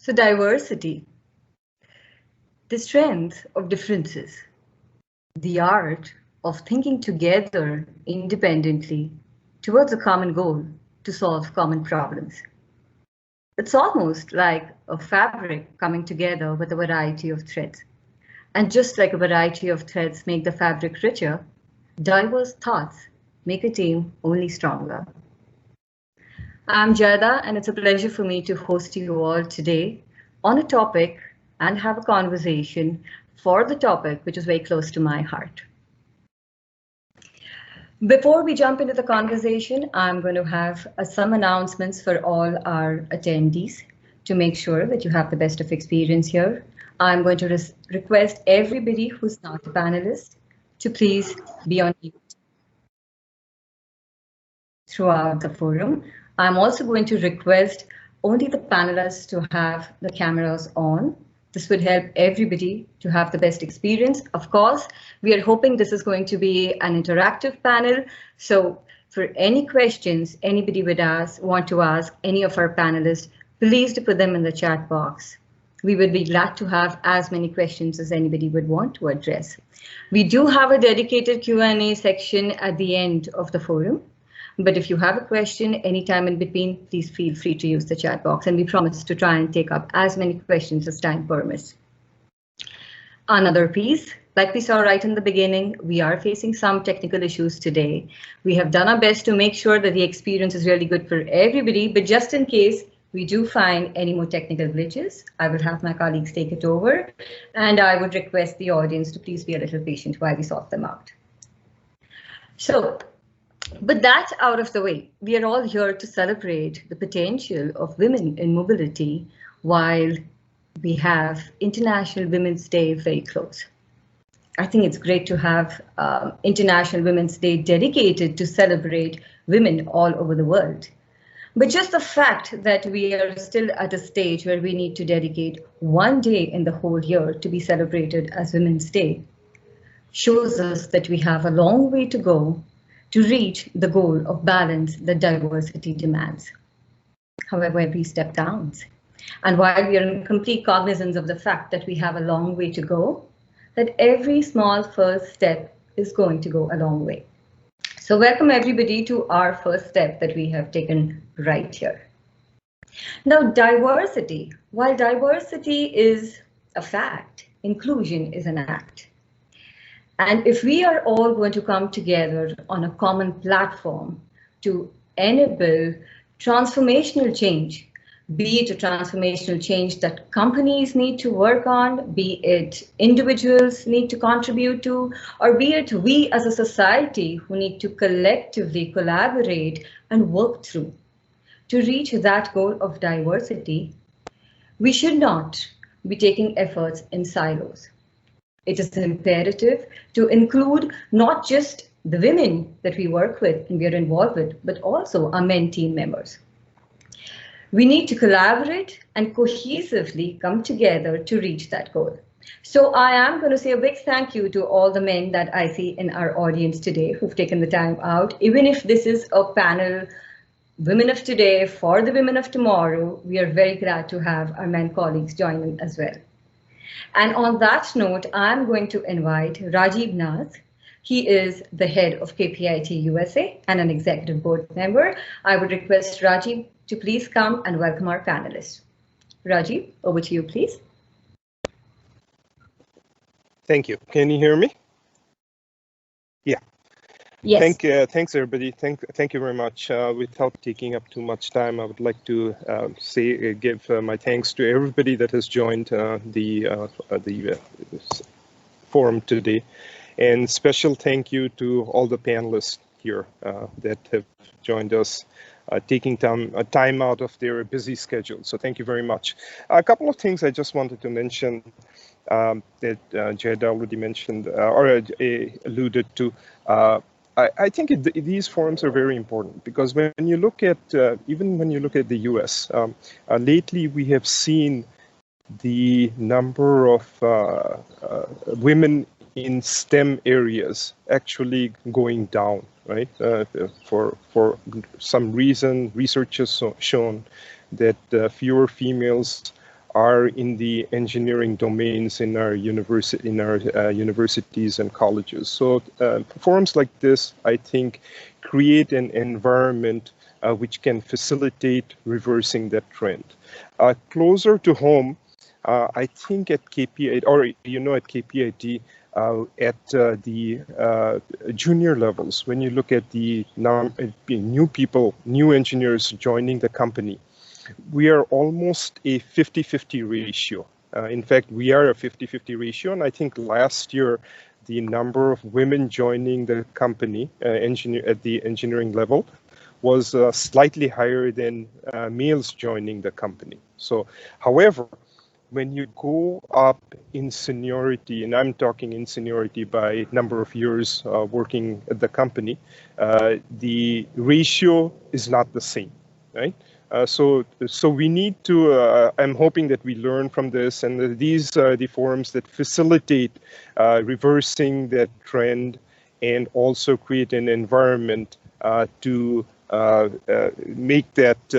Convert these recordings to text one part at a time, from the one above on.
So diversity, the strength of differences, the art of thinking together independently towards a common goal to solve common problems. It's almost like a fabric coming together with a variety of threads. And just like a variety of threads make the fabric richer, diverse thoughts make a team only stronger. I'm Jayada, and it's a pleasure for me to host you all today on a topic and have a conversation for the topic which is very close to my heart. Before we jump into the conversation, I'm going to have some announcements for all our attendees to make sure that you have the best of experience here. I'm going to request everybody who's not a panelist to please be on mute throughout the forum. I'm also going to request only the panelists to have the cameras on. This would help everybody to have the best experience. Of course, we are hoping this is going to be an interactive panel. So for any questions anybody would want to ask any of our panelists, please do put them in the chat box. We would be glad to have as many questions as anybody would want to address. We do have a dedicated Q&A section at the end of the forum. But if you have a question anytime in between, please feel free to use the chat box, and we promise to try and take up as many questions as time permits. Another piece, like we saw right in the beginning, we are facing some technical issues today. We have done our best to make sure that the experience is really good for everybody, but just in case we do find any more technical glitches, I will have my colleagues take it over, and I would request the audience to please be a little patient while we sort them out. So, with that out of the way, we are all here to celebrate the potential of women in mobility while we have International Women's Day very close. I think it's great to have International Women's Day dedicated to celebrate women all over the world. But just the fact that we are still at a stage where we need to dedicate one day in the whole year to be celebrated as Women's Day shows us that we have a long way to go to reach the goal of balance that diversity demands. However, every step counts. And while we are in complete cognizance of the fact that we have a long way to go, that every small first step is going to go a long way. So welcome everybody to our first step that we have taken right here. Now, diversity. While diversity is a fact, inclusion is an act. And if we are all going to come together on a common platform to enable transformational change, be it a transformational change that companies need to work on, be it individuals need to contribute to, or be it we as a society who need to collectively collaborate and work through to reach that goal of diversity, we should not be taking efforts in silos. It is imperative to include not just the women that we work with and we are involved with, but also our men team members. We need to collaborate and cohesively come together to reach that goal. So I am going to say a big thank you to all the men that I see in our audience today who've taken the time out. Even if this is a panel, Women of Today for the Women of Tomorrow, we are very glad to have our men colleagues join in as well. And on that note, I'm going to invite Rajiv Nath. He is the head of KPIT USA and an executive board member. I would request Rajiv to please come and welcome our panelists. Rajiv, over to you, please. Thank you. Can you hear me? Yeah. Yes. Thanks, everybody. Thank you very much. Without taking up too much time, I would like to give my thanks to everybody that has joined the forum today, and special thank you to all the panelists here that have joined us, taking time out of their busy schedule. So thank you very much. A couple of things I just wanted to mention that Jayada already mentioned or alluded to. I think these forums are very important because when you look at, even when you look at the US, lately we have seen the number of women in STEM areas actually going down, right? For some reason, research has shown that fewer females are in the engineering domains in our universities and colleges. So forums like this, I think, create an environment which can facilitate reversing that trend. Closer to home, I think at KPIT, or at KPIT, at the junior levels, when you look at the new people, new engineers joining the company, we are almost a 50-50 ratio. In fact, we are a 50-50 ratio, and I think last year the number of women joining the company at the engineering level was slightly higher than males joining the company. So, however, when you go up in seniority, and I'm talking in seniority by number of years working at the company, the ratio is not the same, right? So we need to, I'm hoping that we learn from this, and these are the forums that facilitate reversing that trend and also create an environment to make that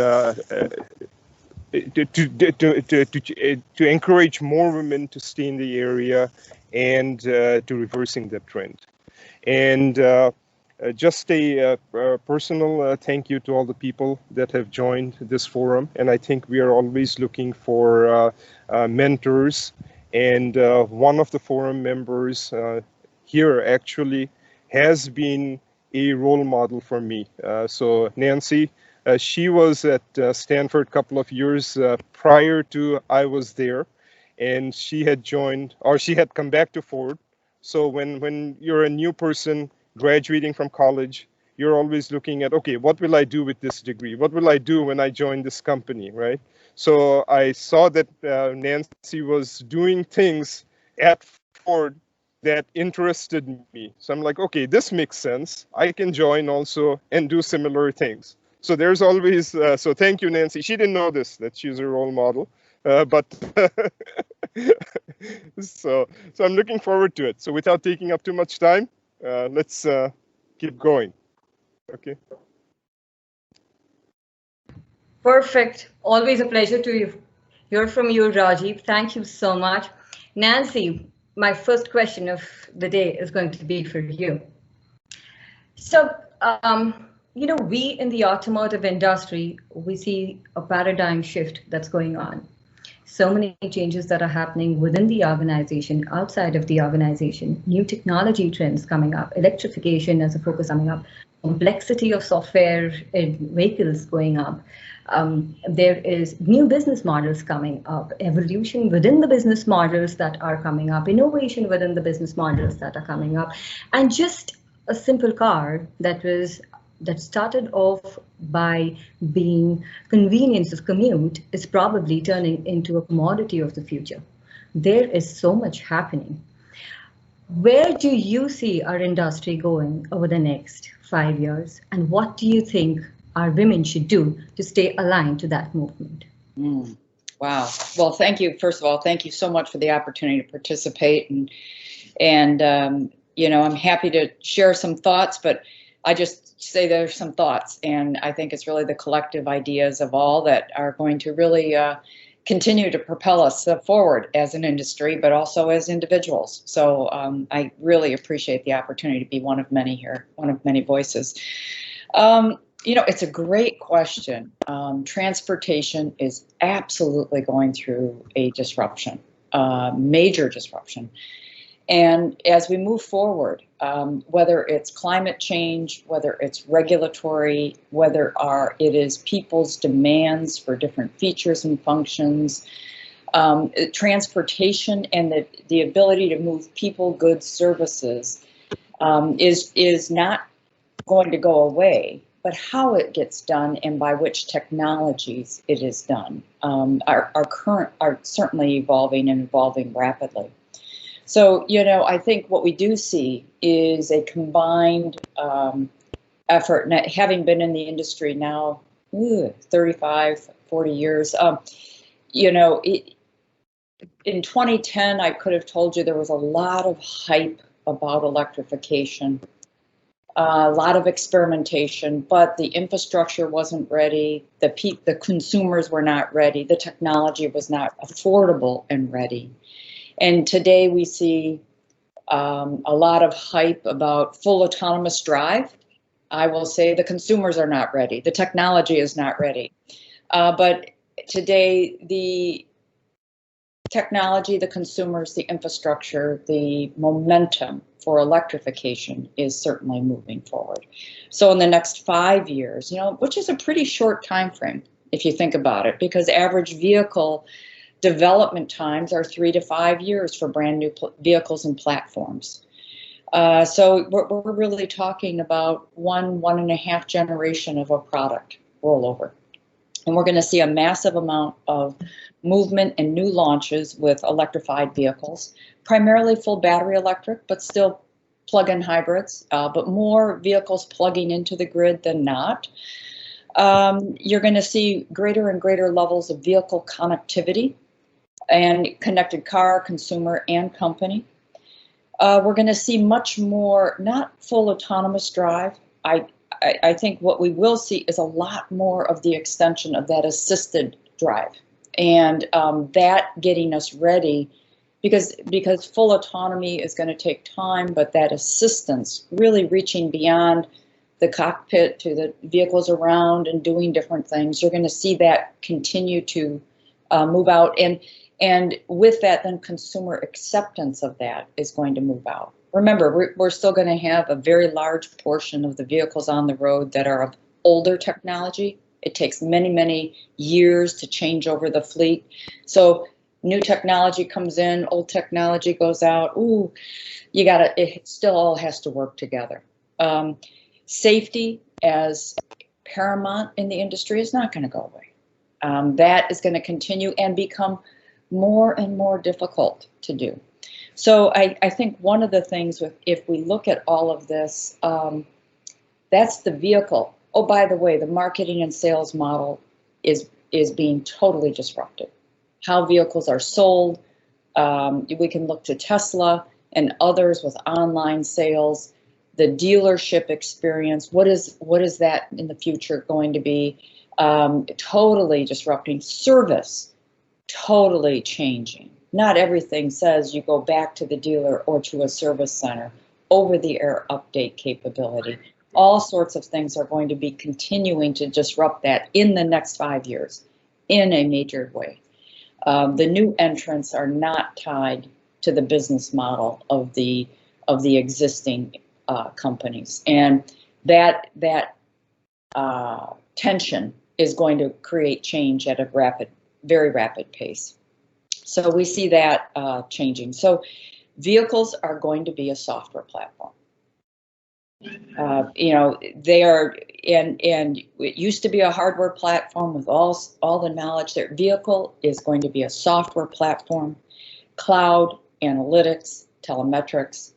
to encourage more women to stay in the area and to reversing that trend. And just a personal thank you to all the people that have joined this forum. And I think we are always looking for mentors. And one of the forum members here actually has been a role model for me. So Nancy, she was at Stanford a couple of years prior to I was there, and she had joined, or she had come back to Ford. So when you're a new person graduating from college, you're always looking at, okay, what will I do with this degree? What will I do when I join this company, right? So I saw that Nancy was doing things at Ford that interested me. So I'm like, okay, this makes sense. I can join also and do similar things. So there's always, so thank you, Nancy. She didn't know this, that she's a role model, but so I'm looking forward to it. So without taking up too much time, let's keep going. Okay. Perfect. Always a pleasure to hear from you, Rajiv. Thank you so much. Nancy, my first question of the day is going to be for you. So, we in the automotive industry, we see a paradigm shift that's going on. So many changes that are happening within the organization, outside of the organization, new technology trends coming up, electrification as a focus coming up, complexity of software in vehicles going up. There is new business models coming up, evolution within the business models that are coming up, innovation within the business models that are coming up, and just a simple car that started off by being convenience of commute is probably turning into a commodity of the future. There is so much happening. Where do you see our industry going over the next 5 years? And what do you think our women should do to stay aligned to that movement? Wow. Well, thank you. First of all, thank you so much for the opportunity to participate. And I'm happy to share some thoughts, but I just say there's some thoughts, and I think it's really the collective ideas of all that are going to really continue to propel us forward as an industry, but also as individuals. So I really appreciate the opportunity to be one of many here, one of many voices. It's a great question. Transportation is absolutely going through a disruption, major disruption. And as we move forward, whether it's climate change, whether it's regulatory, whether it is people's demands for different features and functions, transportation and the ability to move people, goods, services is not going to go away, but how it gets done and by which technologies it is done are certainly evolving and evolving rapidly. So, I think what we do see is a combined effort, and having been in the industry now 35, 40 years, in 2010, I could have told you there was a lot of hype about electrification. A lot of experimentation, but the infrastructure wasn't ready. The consumers were not ready. The technology was not affordable and ready. And today we see a lot of hype about full autonomous drive. I will say the consumers are not ready. The technology is not ready. But today, the technology, the consumers, the infrastructure, the momentum for electrification is certainly moving forward. So in the next 5 years, which is a pretty short time frame if you think about it, because average vehicle development times are 3 to 5 years for brand new vehicles and platforms. So we're really talking about 1.5 generation of a product rollover. And we're going to see a massive amount of movement and new launches with electrified vehicles, primarily full battery electric, but still plug-in hybrids, but more vehicles plugging into the grid than not. You're going to see greater and greater levels of vehicle connectivity and connected car, consumer, and company. We're going to see much more, not full autonomous drive. I think what we will see is a lot more of the extension of that assisted drive, and that getting us ready, because full autonomy is going to take time, but that assistance really reaching beyond the cockpit to the vehicles around and doing different things. You're going to see that continue to move out, and with that, then consumer acceptance of that is going to move out. Remember, we're still going to have a very large portion of the vehicles on the road that are of older technology. It takes many, many years to change over the fleet. So new technology comes in, old technology goes out. Ooh, it still all has to work together. Safety as paramount in the industry is not going to go away. That is going to continue and become more and more difficult to do. So I think one of the things, if we look at all of this, that's the vehicle. Oh, by the way, the marketing and sales model is being totally disrupted. How vehicles are sold. We can look to Tesla and others with online sales. The dealership experience. What is that in the future going to be? Totally disrupting. Service, totally changing. Not everything says you go back to the dealer or to a service center. Over-the-air update capability. All sorts of things are going to be continuing to disrupt that in the next 5 years in a major way. The new entrants are not tied to the business model of the existing companies, and that tension is going to create change at a very rapid pace. So we see that changing. So vehicles are going to be a software platform. They are, and it used to be a hardware platform with all the knowledge. Their vehicle is going to be a software platform, cloud, analytics, telemetrics,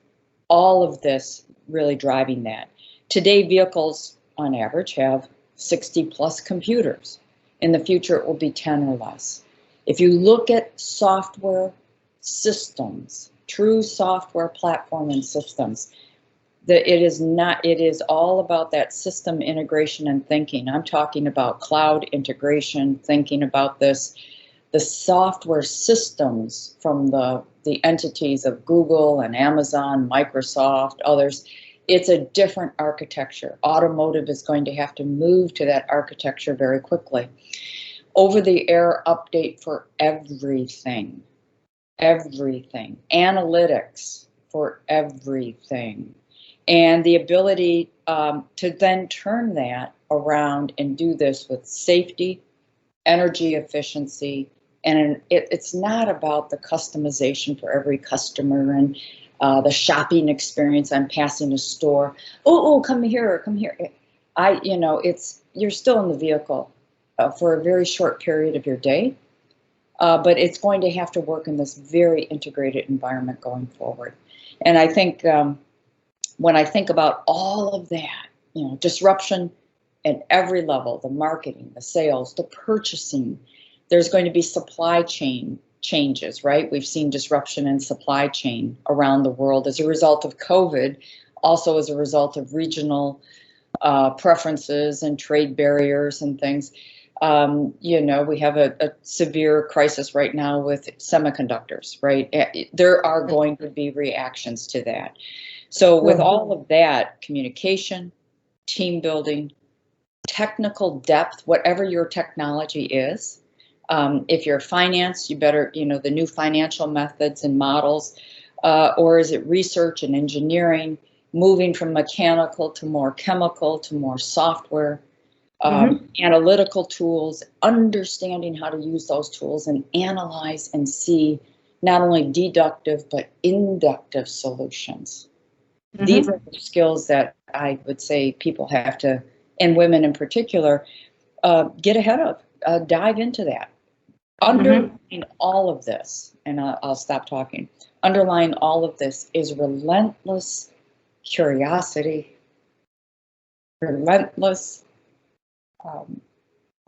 all of this really driving that. Today, vehicles on average have 60 plus computers. In the future, it will be 10 or less. If you look at software systems, true software platform and systems, it is all about that system integration and thinking. I'm talking about cloud integration, thinking about this, the software systems from the entities of Google and Amazon, Microsoft, others. It's a different architecture. Automotive is going to have to move to that architecture very quickly. Over-the-air update for everything. Analytics for everything. And the ability to then turn that around and do this with safety, energy efficiency, and it's not about the customization for every customer and the shopping experience. I'm passing a store. Oh, come here. You're still in the vehicle for a very short period of your day, but it's going to have to work in this very integrated environment going forward. And I think when I think about all of that, disruption at every level, the marketing, the sales, the purchasing, there's going to be supply chain changes, right? We've seen disruption in supply chain around the world as a result of COVID. also as a result of regional preferences and trade barriers and things. You know, we have a severe crisis right now with semiconductors, right? There are going to be reactions to that. So with all of that, communication, team building, technical depth, whatever your technology is, if you're finance, you better, you know, the new financial methods and models, or is it research and engineering, moving from mechanical to more chemical to more software, analytical tools, understanding how to use those tools and analyze and see not only deductive but inductive solutions. These are the skills that I would say people have to, and women in particular, get ahead of, dive into that. Underlying all of this, and I'll stop talking, underlying all of this is relentless curiosity, relentless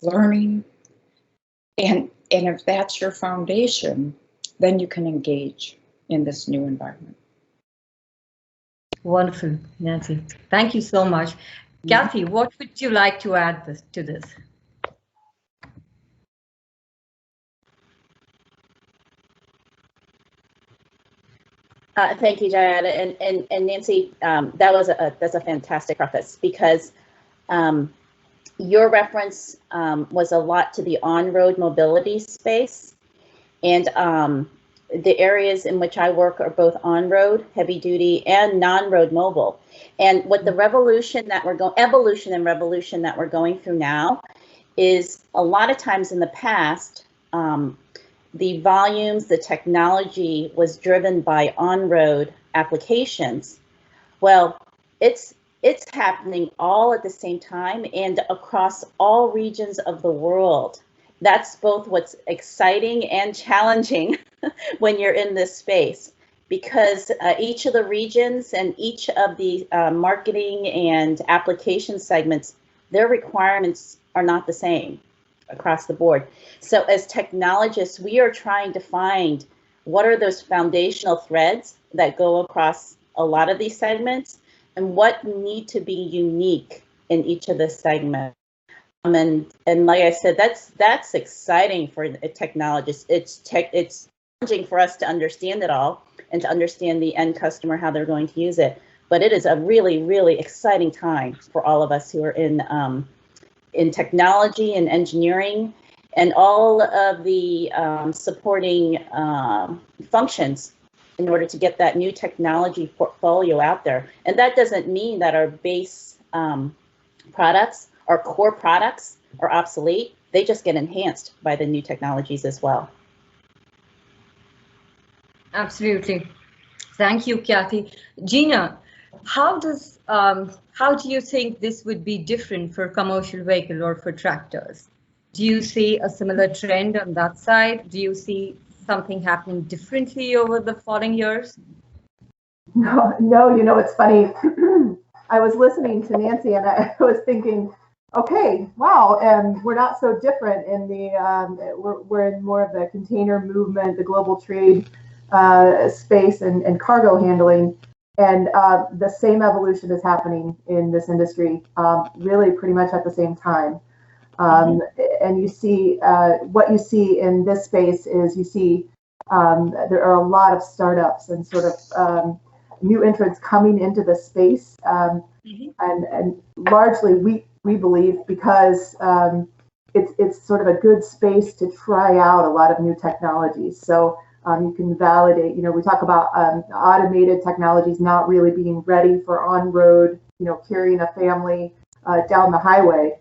learning, and if that's your foundation, then you can engage in this new environment. Wonderful, Nancy. Thank you so much. Kathy, what would you like to add to this? Thank you, Jayada, and Nancy. That's a fantastic preface, because your reference was a lot to the on-road mobility space, and the areas in which I work are both on-road, heavy-duty, and non-road mobile. And what the evolution and revolution that we're going through now is, a lot of times in the past, the volumes, the technology was driven by on-road applications. Well, it's happening all at the same time and across all regions of the world. That's both what's exciting and challenging when you're in this space, because each of the regions and each of the marketing and application segments, their requirements are not the same across the board. So as technologists, we are trying to find what are those foundational threads that go across a lot of these segments, and what need to be unique in each of the segments. And like I said, that's exciting for technologists. It's challenging for us to understand it all and to understand the end customer, how they're going to use it. But it is a really, really exciting time for all of us who are in technology and engineering and all of the supporting functions in order to get that new technology portfolio out there. And that doesn't mean that our base products, our core products, are obsolete. They just get enhanced by the new technologies as well. Absolutely. Thank you, Kathy. Gina, how do you think this would be different for commercial vehicle or for tractors? Do you see a similar trend on that side? Do you see something happening differently over the following years? No, you know, it's funny. I was listening to Nancy and I was thinking, okay, wow, and we're not so different in the, we're in more of the container movement, the global trade space and cargo handling. And the same evolution is happening in this industry, really pretty much at the same time. And you see, what you see in this space is you see there are a lot of startups and sort of new entrants coming into the space. And largely we believe because it's sort of a good space to try out a lot of new technologies. So you can validate, you know, we talk about automated technologies not really being ready for on-road, you know, carrying a family down the highway.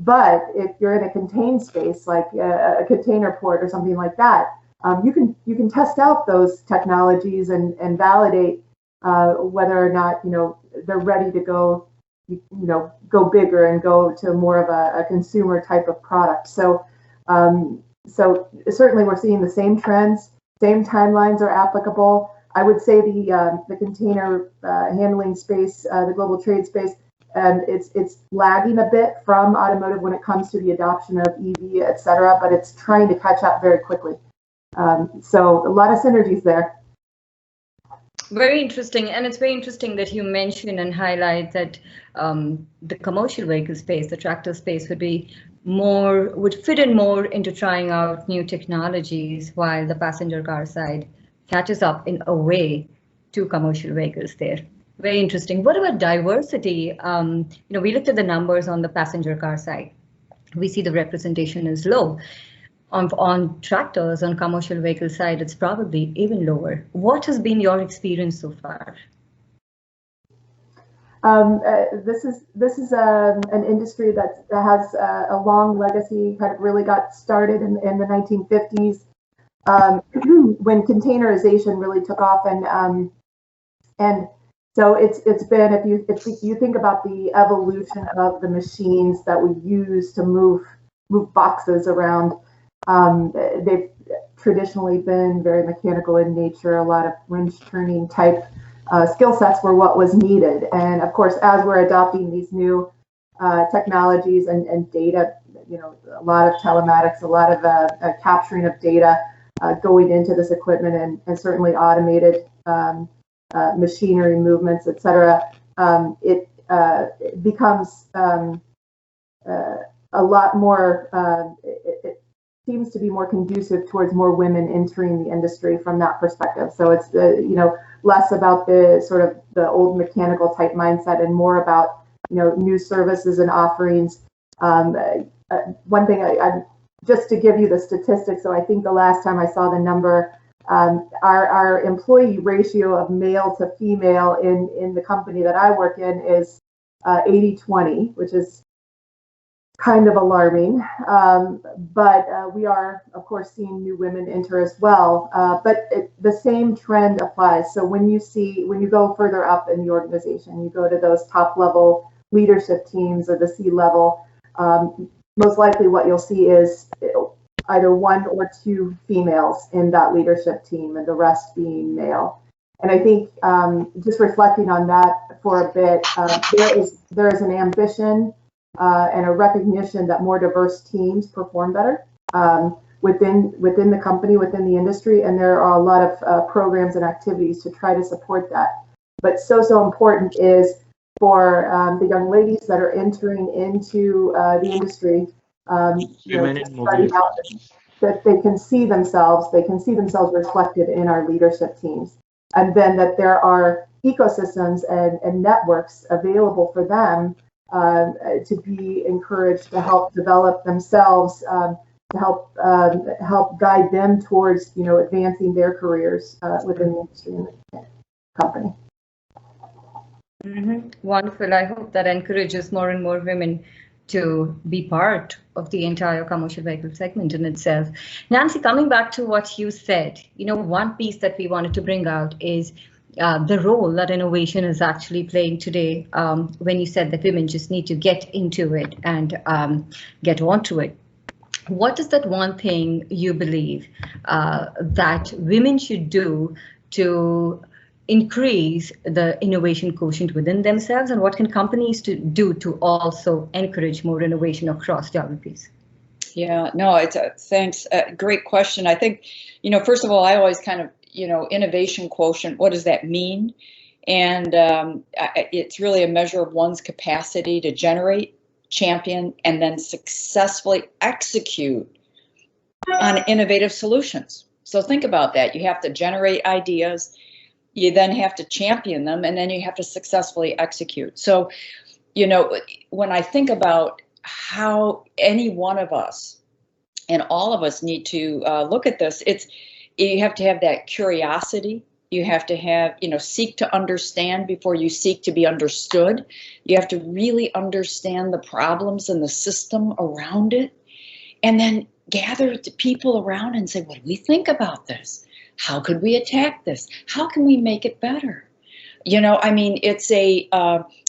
But if you're in a contained space, like a container port or something like that, you can test out those technologies and validate whether or not, you know, they're ready to go, you know, go bigger and go to more of a consumer type of product. So so certainly we're seeing the same trends, same timelines are applicable. I would say the container handling space, the global trade space, it's lagging a bit from automotive when it comes to the adoption of EV, et cetera, but it's trying to catch up very quickly. So a lot of synergies there. Very interesting, and it's very interesting that you mention and highlight that the commercial vehicle space, the tractor space, would fit in more into trying out new technologies, while the passenger car side catches up in a way to commercial vehicles there. Very interesting. What about diversity? We looked at the numbers on the passenger car side. We see the representation is low. On tractors, on commercial vehicle side, it's probably even lower. What has been your experience so far? This is an industry that has a long legacy. Kind of really got started in the 1950s when containerization really took off, and so it's been, if you think about the evolution of the machines that we use to move boxes around. They've traditionally been very mechanical in nature. A lot of wrench turning type skill sets were what was needed. And of course, as we're adopting these new technologies and data, a lot of telematics, a lot of capturing of data going into this equipment, and certainly automated machinery movements, et cetera, it becomes a lot more, it seems to be more conducive towards more women entering the industry from that perspective. So it's less about the sort of the old mechanical type mindset and more about new services and offerings. One thing I just to give you the statistics. So I think the last time I saw the number, our employee ratio of male to female in the company that I work in is 80-20, which is kind of alarming, but we are, of course, seeing new women enter as well. But the same trend applies. So when you go further up in the organization, you go to those top level leadership teams or the C-level, most likely what you'll see is either one or two females in that leadership team, and the rest being male. And I think just reflecting on that for a bit, there is an ambition and a recognition that more diverse teams perform better within the company, within the industry, and there are a lot of programs and activities to try to support that. But so important is for the young ladies that are entering into the industry, starting out, that they can see themselves reflected in our leadership teams, and then that there are ecosystems and networks available for them to be encouraged to help develop themselves, to help guide them towards advancing their careers within the industry and the company. Wonderful. I hope that encourages more and more women to be part of the entire commercial vehicle segment in itself. Nancy, coming back to what you said, one piece that we wanted to bring out is the role that innovation is actually playing today, when you said that women just need to get into it and get onto it. What is that one thing you believe that women should do to increase the innovation quotient within themselves, and what can companies do to also encourage more innovation across geographies? Yeah, no, thanks. Great question. I think, first of all, I always kind of, innovation quotient, what does that mean? And it's really a measure of one's capacity to generate, champion, and then successfully execute on innovative solutions. So think about that. You have to generate ideas, you then have to champion them, and then you have to successfully execute. So, when I think about how any one of us and all of us need to look at this, you have to have that curiosity. You have to have, seek to understand before you seek to be understood. You have to really understand the problems and the system around it, and then gather the people around and say, what do we think about this? How could we attack this? How can we make it better? It's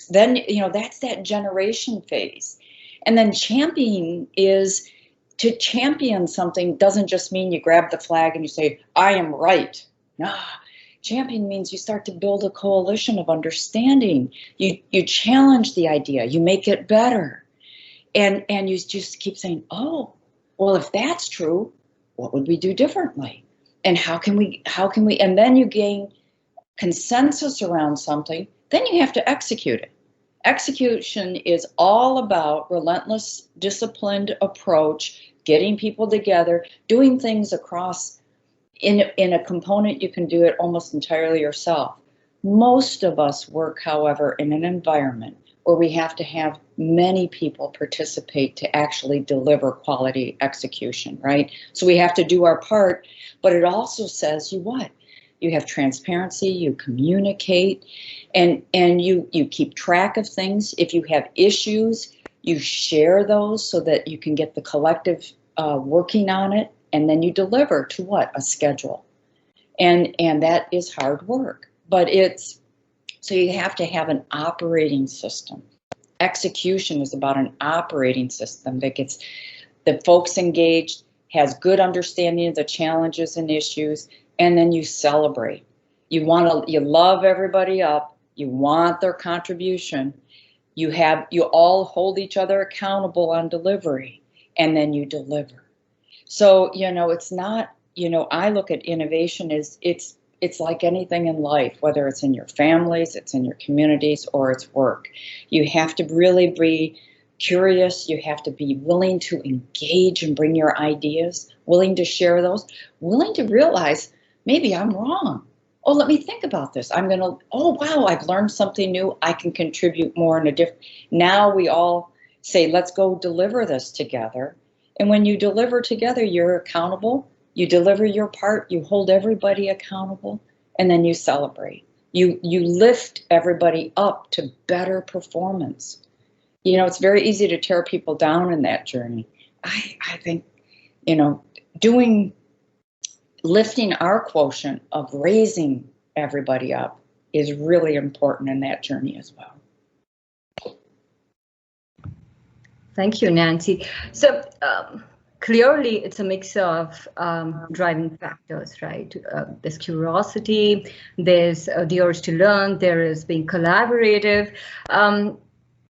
then, that's that generation phase. And then championing is, to champion something doesn't just mean you grab the flag and you say, I am right. Nah, champion means you start to build a coalition of understanding. You challenge the idea, you make it better. And you just keep saying, oh, well, if that's true, what would we do differently? And how can we, and then you gain consensus around something, then you have to execute it. Execution is all about relentless, disciplined approach, getting people together, doing things across. In a component, you can do it almost entirely yourself. Most of us work, however, in an environment where we have to have many people participate to actually deliver quality execution, right? So we have to do our part, but it also says you have transparency, you communicate, and you keep track of things. If you have issues, you share those so that you can get the collective working on it, and then you deliver to a schedule. And that is hard work, but so you have to have an operating system. Execution is about an operating system that gets the folks engaged, has good understanding of the challenges and issues, and then you celebrate. You love everybody up, you want their contribution, you all hold each other accountable on delivery, and then you deliver. So, it's not, I look at innovation as it's like anything in life, whether it's in your families, it's in your communities, or it's work. You have to really be curious. You have to be willing to engage and bring your ideas, willing to share those, willing to realize maybe I'm wrong. Oh, let me think about this. oh, wow, I've learned something new. I can contribute more in a different. Now we all say, let's go deliver this together. And when you deliver together, you're accountable. You deliver your part, you hold everybody accountable, and then you celebrate. You lift everybody up to better performance. It's very easy to tear people down in that journey. I think, lifting our quotient of raising everybody up is really important in that journey as well. Thank you, Nancy. So, clearly, it's a mix of driving factors, right? There's curiosity, there's the urge to learn, there is being collaborative.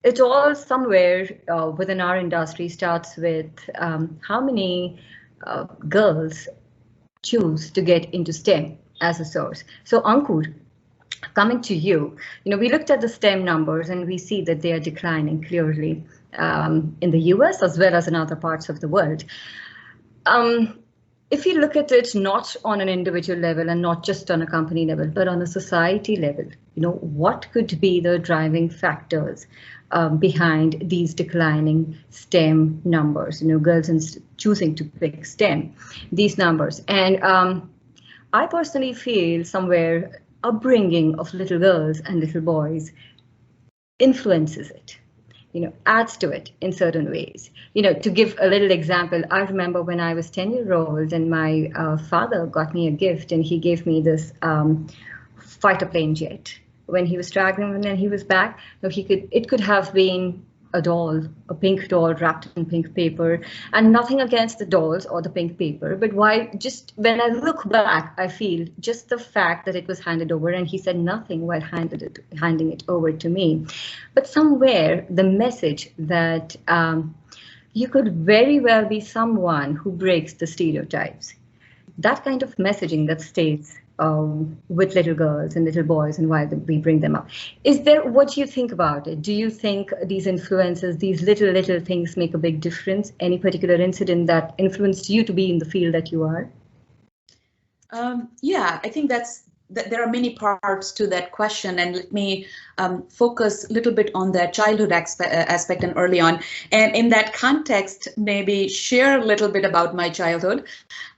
It all somewhere within our industry starts with how many girls choose to get into STEM as a source. So Ankur, coming to you, we looked at the STEM numbers and we see that they are declining clearly. In the US as well as in other parts of the world. If you look at it not on an individual level and not just on a company level, but on a society level, what could be the driving factors behind these declining STEM numbers, girls choosing to pick STEM, these numbers. And I personally feel somewhere upbringing of little girls and little boys influences it. Adds to it in certain ways. To give a little example, I remember when I was 10 years old and my father got me a gift and he gave me this fighter plane jet. When he was traveling and he was back, it could have been a doll, a pink doll wrapped in pink paper, and nothing against the dolls or the pink paper, but when I look back, I feel just the fact that it was handed over and he said nothing while handing it over to me. But somewhere the message that you could very well be someone who breaks the stereotypes, that kind of messaging that stays with little girls and little boys and why we bring them up. What do you think about it? Do you think these influences, these little things make a big difference? Any particular incident that influenced you to be in the field that you are? Yeah, I think there are many parts to that question, and let me focus a little bit on the childhood aspect and early on. And in that context, maybe share a little bit about my childhood.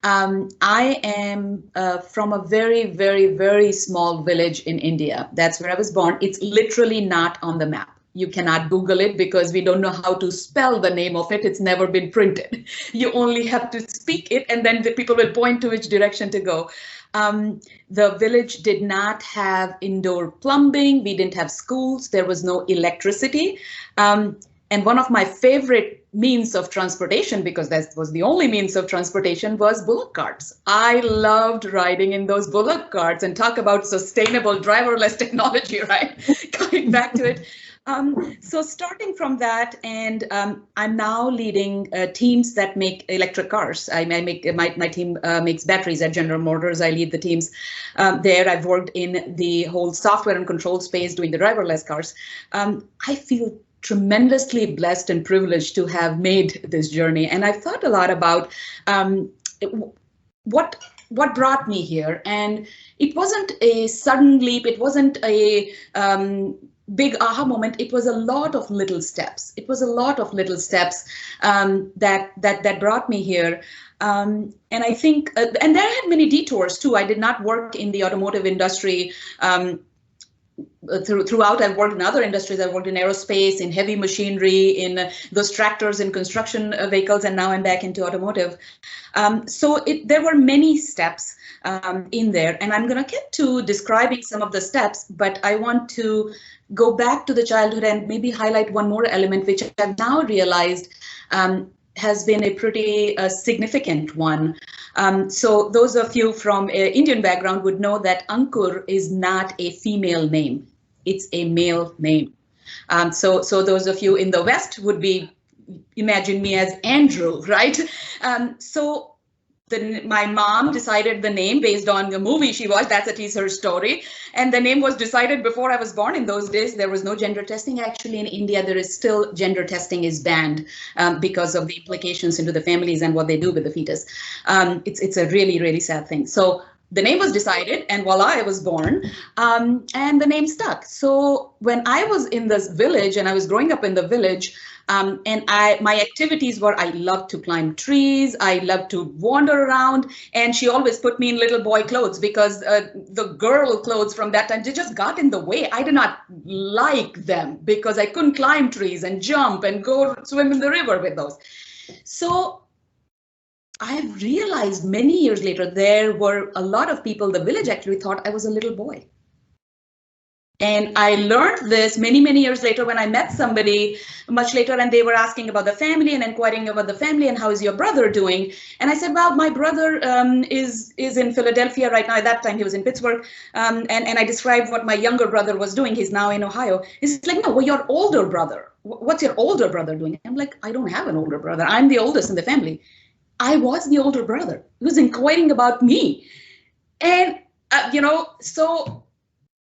I am from a very, very, very small village in India. That's where I was born. It's literally not on the map. You cannot Google it because we don't know how to spell the name of it. It's never been printed. You only have to speak it, and then the people will point to which direction to go. The village did not have indoor plumbing. We didn't have schools. There was no electricity. And one of my favorite means of transportation, because that was the only means of transportation, was bullock carts. I loved riding in those bullock carts, and talk about sustainable driverless technology, right? Going back to it. So starting from that, and I'm now leading teams that make electric cars. I make my team makes batteries at General Motors. I lead the teams there. I've worked in the whole software and control space doing the driverless cars. I feel tremendously blessed and privileged to have made this journey, and I've thought a lot about what brought me here. And it wasn't a sudden leap. It wasn't a big aha moment. It was a lot of little steps. It was a lot of little steps that brought me here. And I think, and there had many detours too. I did not work in the automotive industry throughout. I've worked in other industries. I've worked in aerospace, in heavy machinery, in those tractors in construction vehicles, and now I'm back into automotive. So there were many steps in there, and I'm going to get to describing some of the steps, but I want to go back to the childhood and maybe highlight one more element, which I've now realized has been a pretty significant one. So those of you from Indian background would know that Ankur is not a female name. It's a male name. So those of you in the West would imagine me as Andrew, right? So my mom decided the name based on the movie she watched. That's at least her story. And the name was decided before I was born. In those days, there was no gender testing. Actually, in India, there is still gender testing is banned because of the implications into the families and what they do with the fetus. It's a really, really sad thing. So the name was decided, and voila, I was born, and the name stuck. So when I was in this village and I was growing up in the village, and my activities were, I loved to climb trees, I loved to wander around, and she always put me in little boy clothes because the girl clothes from that time, they just got in the way. I did not like them because I couldn't climb trees and jump and go swim in the river with those. So I realized many years later, there were a lot of people, the village actually thought I was a little boy. And I learned this many, many years later when I met somebody much later, and they were asking about the family and inquiring about the family and how is your brother doing. And I said, well, my brother is in Philadelphia right now. At that time, he was in Pittsburgh. And I described what my younger brother was doing. He's now in Ohio. He's like, no, well, your older brother. What's your older brother doing? I'm like, I don't have an older brother. I'm the oldest in the family. I was the older brother. He was inquiring about me. And, so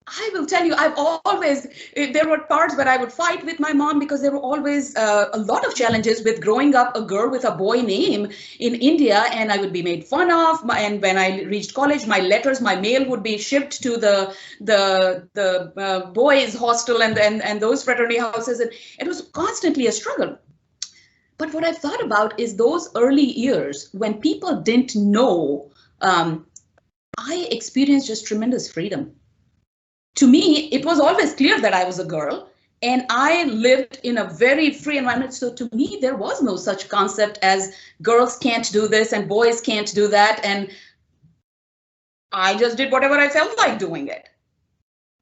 I will tell you, I've always, there were parts where I would fight with my mom because there were always a lot of challenges with growing up a girl with a boy name in India, and I would be made fun of. And when I reached college, my mail would be shipped to the boys' hostel and those fraternity houses. And it was constantly a struggle. But what I've thought about is those early years when people didn't know, I experienced just tremendous freedom. To me, it was always clear that I was a girl, and I lived in a very free environment. So to me, there was no such concept as girls can't do this and boys can't do that. And I just did whatever I felt like doing it.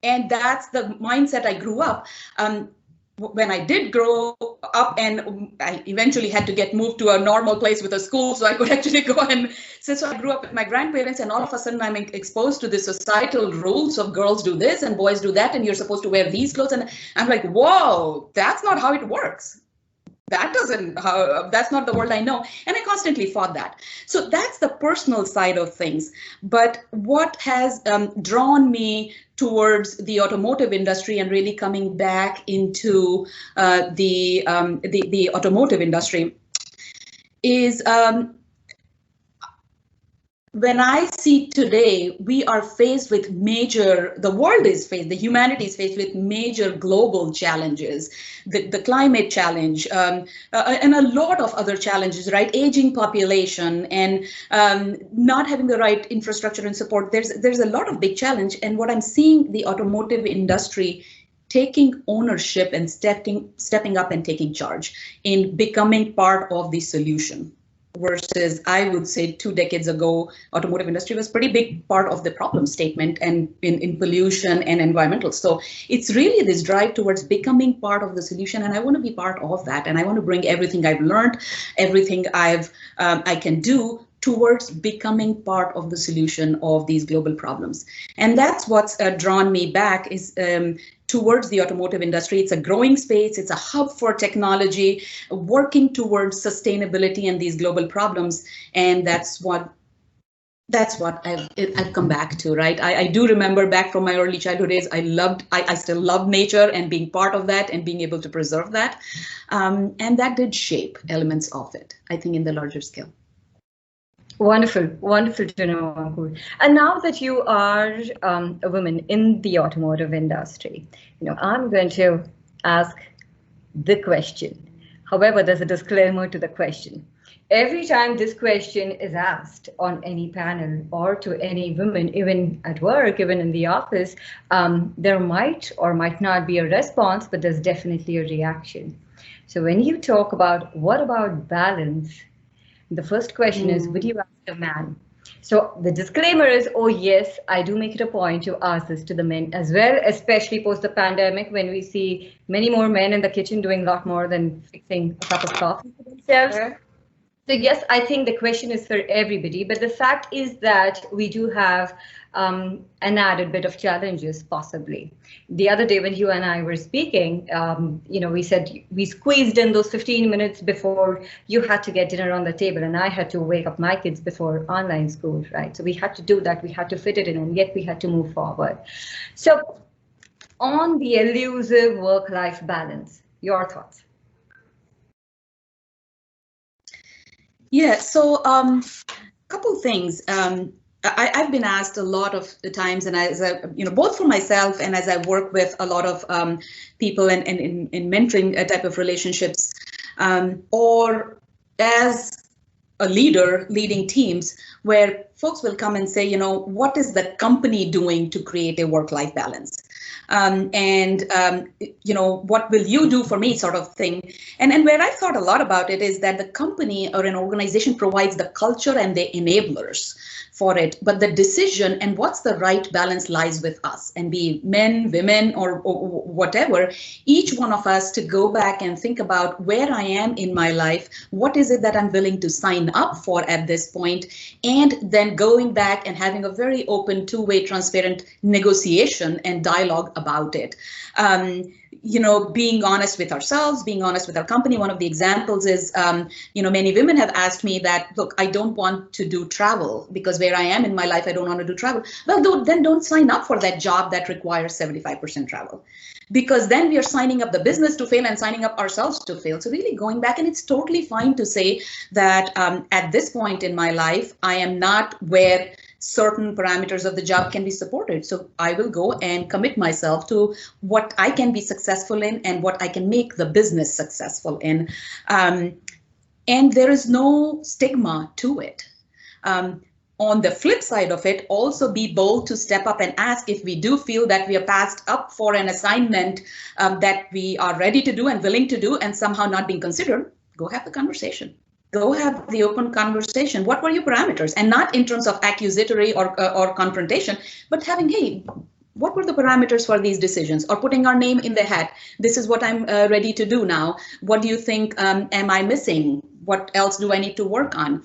And that's the mindset I grew up. When I did grow up, and I eventually had to get moved to a normal place with a school so I could actually go and so I grew up with my grandparents, and all of a sudden I'm exposed to the societal rules of girls do this and boys do that, and you're supposed to wear these clothes. And I'm like, whoa, that's not how it works. That's not the world I know. And I constantly fought that. So that's the personal side of things. But what has drawn me towards the automotive industry and really coming back into the automotive industry is when I see today, we are faced with the humanity is faced with major global challenges, the climate challenge, and a lot of other challenges, right? Aging population and not having the right infrastructure and support. There's a lot of big challenge. And what I'm seeing the automotive industry taking ownership and stepping up and taking charge in becoming part of the solution. Versus, I would say 2 decades ago, automotive industry was pretty big part of the problem statement and in pollution and environmental. So it's really this drive towards becoming part of the solution, and I want to be part of that. And I want to bring everything I've learned, everything I can do towards becoming part of the solution of these global problems. And that's what's drawn me back is towards the automotive industry. It's a growing space. It's a hub for technology, working towards sustainability and these global problems. And that's what I've come back to, right? I do remember back from my early childhood days, I still love nature and being part of that and being able to preserve that. And that did shape elements of it, I think, in the larger scale. Wonderful, wonderful to know, Ankur. And now that you are a woman in the automotive industry, I'm going to ask the question. However, there's a disclaimer to the question. Every time this question is asked on any panel or to any woman, even at work, even in the office, there might or might not be a response, but there's definitely a reaction. So when you talk about what about balance, the first question is, would you ask a man? So the disclaimer is, oh yes, I do make it a point to ask this to the men as well, especially post the pandemic when we see many more men in the kitchen doing a lot more than fixing a cup of coffee for themselves. Sure. So yes, I think the question is for everybody, but the fact is that we do have an added bit of challenges possibly. The other day when you and I were speaking, we said we squeezed in those 15 minutes before you had to get dinner on the table and I had to wake up my kids before online school, right? So we had to do that, we had to fit it in, and yet we had to move forward. So on the elusive work-life balance, your thoughts? Yeah, so couple things. I've been asked a lot of the times, and as both for myself and as I work with a lot of people and in mentoring type of relationships, or as a leader leading teams, where folks will come and say, what is the company doing to create a work-life balance? What will you do for me, sort of thing. And where I've thought a lot about it is that the company or an organization provides the culture and the enablers for it, but the decision and what's the right balance lies with us, and be men, women, or whatever, each one of us to go back and think about where I am in my life, what is it that I'm willing to sign up for at this point, and then going back and having a very open, two-way, transparent negotiation and dialogue about it. Being honest with ourselves, being honest with our company. One of the examples is, many women have asked me that, look, I don't want to do travel because where I am in my life, I don't want to do travel. Well, then don't sign up for that job that requires 75% travel, because then we are signing up the business to fail and signing up ourselves to fail. So really going back, and it's totally fine to say that at this point in my life, I am not where certain parameters of the job can be supported. So I will go and commit myself to what I can be successful in and what I can make the business successful in. And there is no stigma to it. On the flip side of it, also be bold to step up and ask if we do feel that we are passed up for an assignment that we are ready to do and willing to do and somehow not being considered. Go have the conversation. Go have the open conversation. What were your parameters? And not in terms of accusatory or confrontation, but having, hey, what were the parameters for these decisions? Or putting our name in the hat. This is what I'm ready to do now. What do you think am I missing? What else do I need to work on?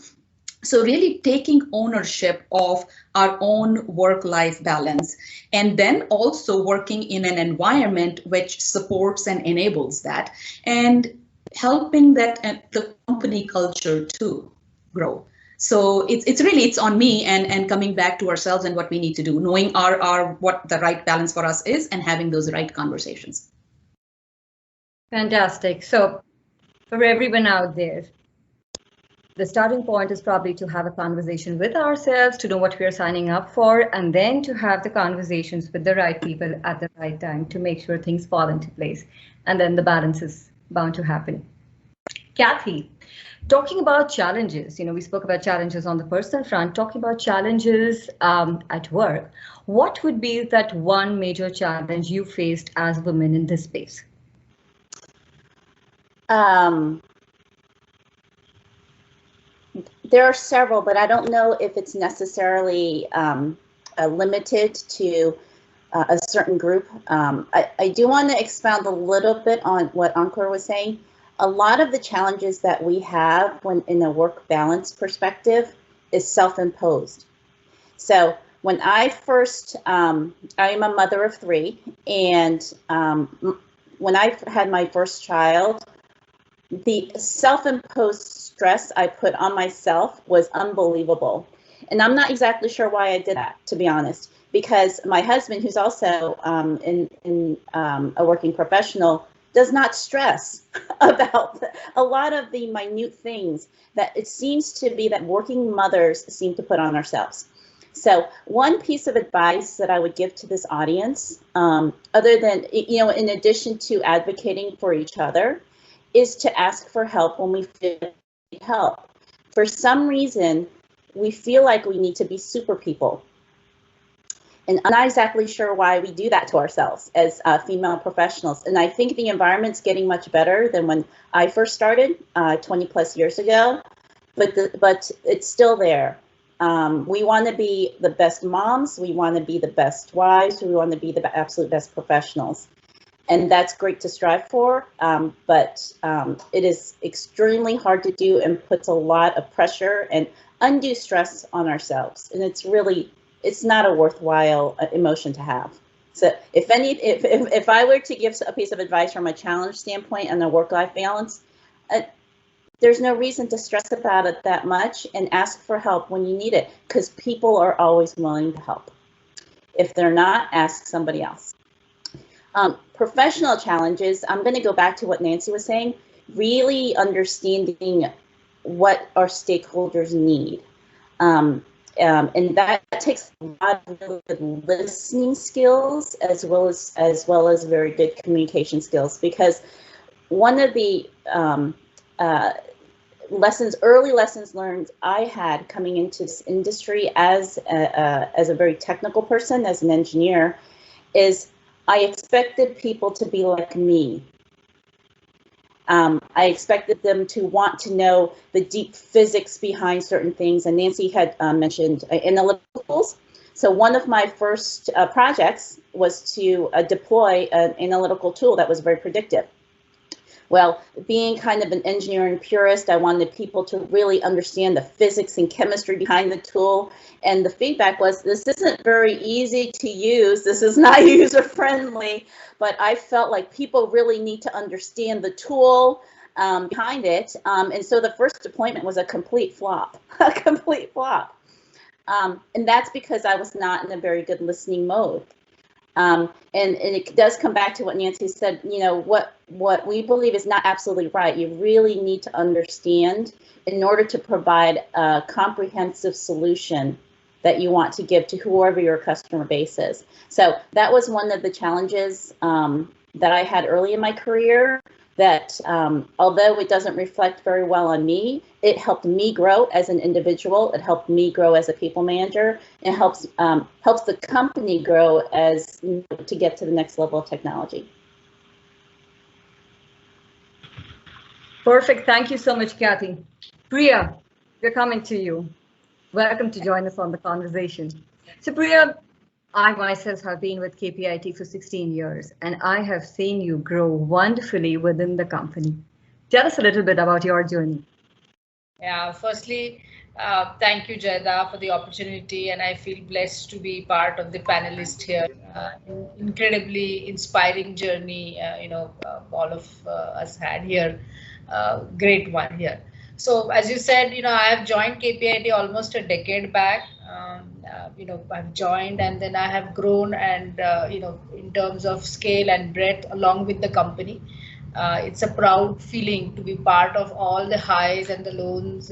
So really taking ownership of our own work-life balance, and then also working in an environment which supports and enables that, and helping that the company culture to grow. So it's on me and coming back to ourselves and what we need to do, knowing what the right balance for us is and having those right conversations. Fantastic. So for everyone out there, the starting point is probably to have a conversation with ourselves, to know what we are signing up for, and then to have the conversations with the right people at the right time to make sure things fall into place. And then the balance is bound to happen. Kathy, talking about challenges, we spoke about challenges on the personal front, talking about challenges at work. What would be that one major challenge you faced as women in this space? There are several, but I don't know if it's necessarily limited to a certain group. I do want to expound a little bit on what Ankur was saying. A lot of the challenges that we have when in a work balance perspective is self-imposed. So when I first, I am a mother of 3, and when I had my first child, the self-imposed stress I put on myself was unbelievable. And I'm not exactly sure why I did that, to be honest, because my husband, who's also a working professional, does not stress about a lot of the minute things that it seems to be that working mothers seem to put on ourselves. So one piece of advice that I would give to this audience, other than, in addition to advocating for each other, is to ask for help when we feel we need help. For some reason, we feel like we need to be super people. And I'm not exactly sure why we do that to ourselves as female professionals. And I think the environment's getting much better than when I first started 20 plus years ago, but it's still there. We want to be the best moms, we want to be the best wives, we want to be the absolute best professionals. And that's great to strive for, but it is extremely hard to do and puts a lot of pressure and undue stress on ourselves. And it's not a worthwhile emotion to have. So if I were to give a piece of advice from a challenge standpoint and a work-life balance, there's no reason to stress about it that much, and ask for help when you need it, because people are always willing to help. If they're not, ask somebody else. Professional challenges, I'm going to go back to what Nancy was saying, really understanding what our stakeholders need. And that takes a lot of really good listening skills as well as very good communication skills, because one of the early lessons learned I had coming into this industry as a very technical person, as an engineer, is I expected people to be like me. I expected them to want to know the deep physics behind certain things, and Nancy had mentioned analyticals. So one of my first projects was to deploy an analytical tool that was very predictive. Well, being kind of an engineering purist, I wanted people to really understand the physics and chemistry behind the tool. And the feedback was, this isn't very easy to use. This is not user friendly. But I felt like people really need to understand the tool behind it. And so the first deployment was a complete flop, a complete flop. And that's because I was not in a very good listening mode. And it does come back to what Nancy said, what we believe is not absolutely right. You really need to understand in order to provide a comprehensive solution that you want to give to whoever your customer base is. So that was one of the challenges that I had early in my career, that although it doesn't reflect very well on me, it helped me grow as an individual. It helped me grow as a people manager. It helps the company grow to get to the next level of technology. Perfect. Thank you so much, Kathy. Priya, we're coming to you. Welcome to join us on the conversation. So Priya, I myself have been with KPIT for 16 years, and I have seen you grow wonderfully within the company. Tell us a little bit about your journey. Yeah, firstly, thank you, Jayada, for the opportunity, and I feel blessed to be part of the panelists here. Incredibly inspiring journey, all of us had here. Great one here. So, as you said, I have joined KPIT almost a decade back. I've joined and then I have grown, and in terms of scale and breadth along with the company. It's a proud feeling to be part of all the highs and the lows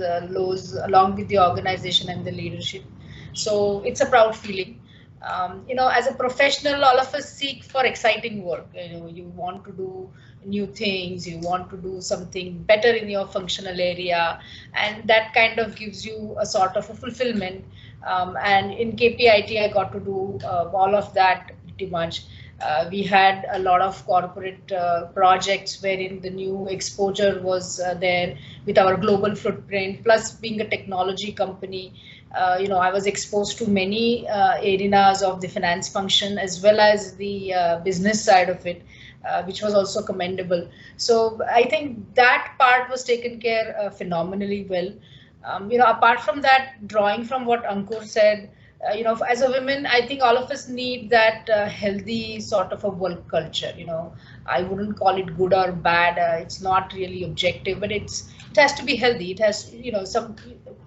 along with the organization and the leadership. So it's a proud feeling. As a professional, all of us seek for exciting work. You want to do new things, you want to do something better in your functional area, and that kind of gives you a sort of a fulfillment. And in KPIT, I got to do all of that pretty much. We had a lot of corporate projects wherein the new exposure was there with our global footprint, plus being a technology company. I was exposed to many arenas of the finance function as well as the business side of it, which was also commendable. So I think that part was taken care phenomenally well. Apart from that, drawing from what Ankur said, as a woman, I think all of us need that healthy sort of a work culture. I wouldn't call it good or bad. It's not really objective, but it has to be healthy. It has,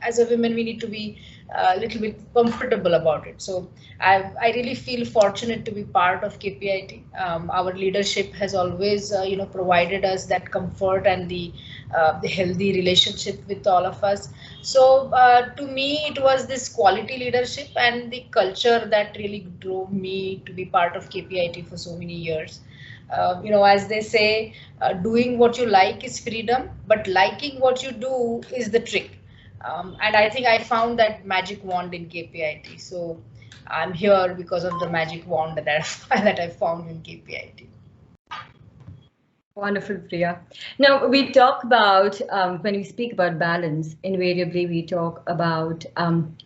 as a woman, we need to be a little bit comfortable about it. So I really feel fortunate to be part of KPIT. Our leadership has always, provided us that comfort and the healthy relationship with all of us. So to me, it was this quality leadership and the culture that really drove me to be part of KPIT for so many years. As they say, doing what you like is freedom, but liking what you do is the trick. And I think I found that magic wand in KPIT. So I'm here because of the magic wand that I found in KPIT. Wonderful, Priya. Now, we talk about, when we speak about balance, invariably we talk about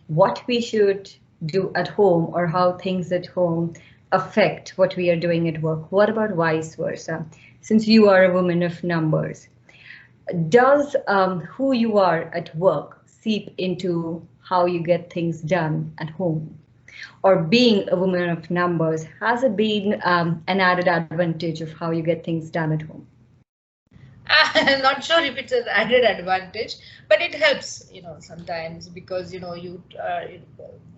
what we should do at home or how things at home affect what we are doing at work. What about vice versa? Since you are a woman of numbers, does who you are at work seep into how you get things done at home? Or being a woman of numbers, has it been an added advantage of how you get things done at home? I'm not sure if it's an added advantage, but it helps, sometimes, because, you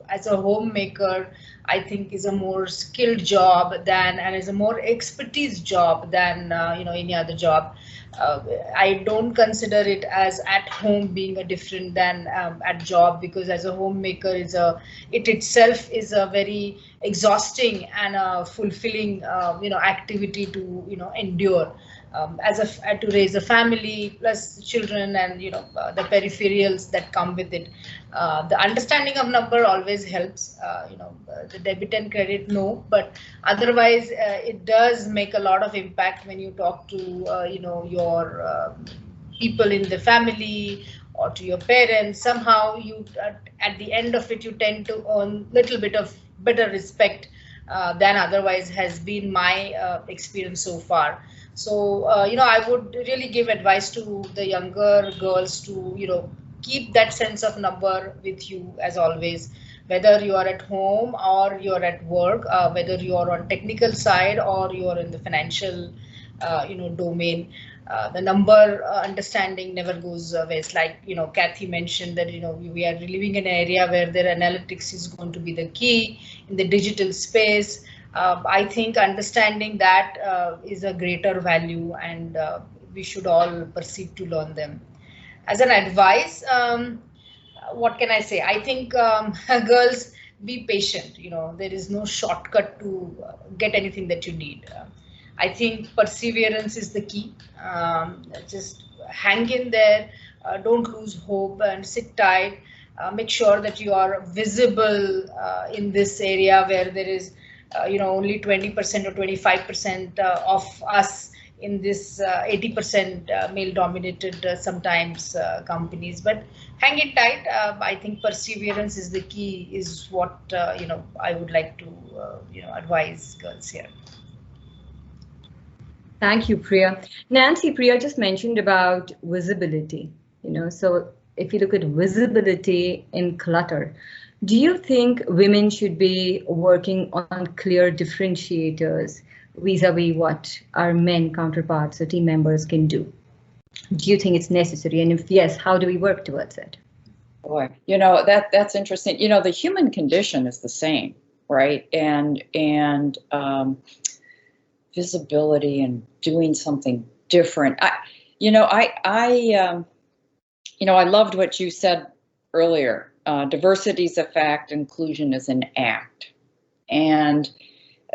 as a homemaker, I think is a more skilled job and is a more expertise job than, any other job. I don't consider it as at home being a different than at job, because as a homemaker it itself is a very exhausting and a fulfilling, activity to, endure. To raise a family plus children and the peripherals that come with it. The understanding of number always helps. The debit and credit, no, but otherwise it does make a lot of impact when you talk to your people in the family or to your parents. Somehow you at the end of it you tend to earn little bit of better respect than otherwise has been my experience so far. So, I would really give advice to the younger girls to, keep that sense of number with you as always, whether you are at home or you're at work, whether you are on technical side or you're in the financial, domain. The number understanding never goes waste. Like, Kathy mentioned that, we are living in an area where their analytics is going to be the key in the digital space. I think understanding that is a greater value, and we should all proceed to learn them. As an advice, what can I say? I think girls, be patient. There is no shortcut to get anything that you need. I think perseverance is the key. Just hang in there, don't lose hope, and sit tight. Make sure that you are visible in this area where there is only 20% or 25% of us in this 80% male-dominated sometimes companies. But hang it tight. I think perseverance is the key, is what I would like to advise girls here. Thank you, Priya. Nancy, Priya just mentioned about visibility. So if you look at visibility in clutter, do you think women should be working on clear differentiators vis-a-vis what our men counterparts or team members can do? Do you think it's necessary? And if yes, how do we work towards it? Boy, that's interesting. The human condition is the same, right? And visibility and doing something different. I loved what you said earlier. Diversity is a fact, inclusion is an act. And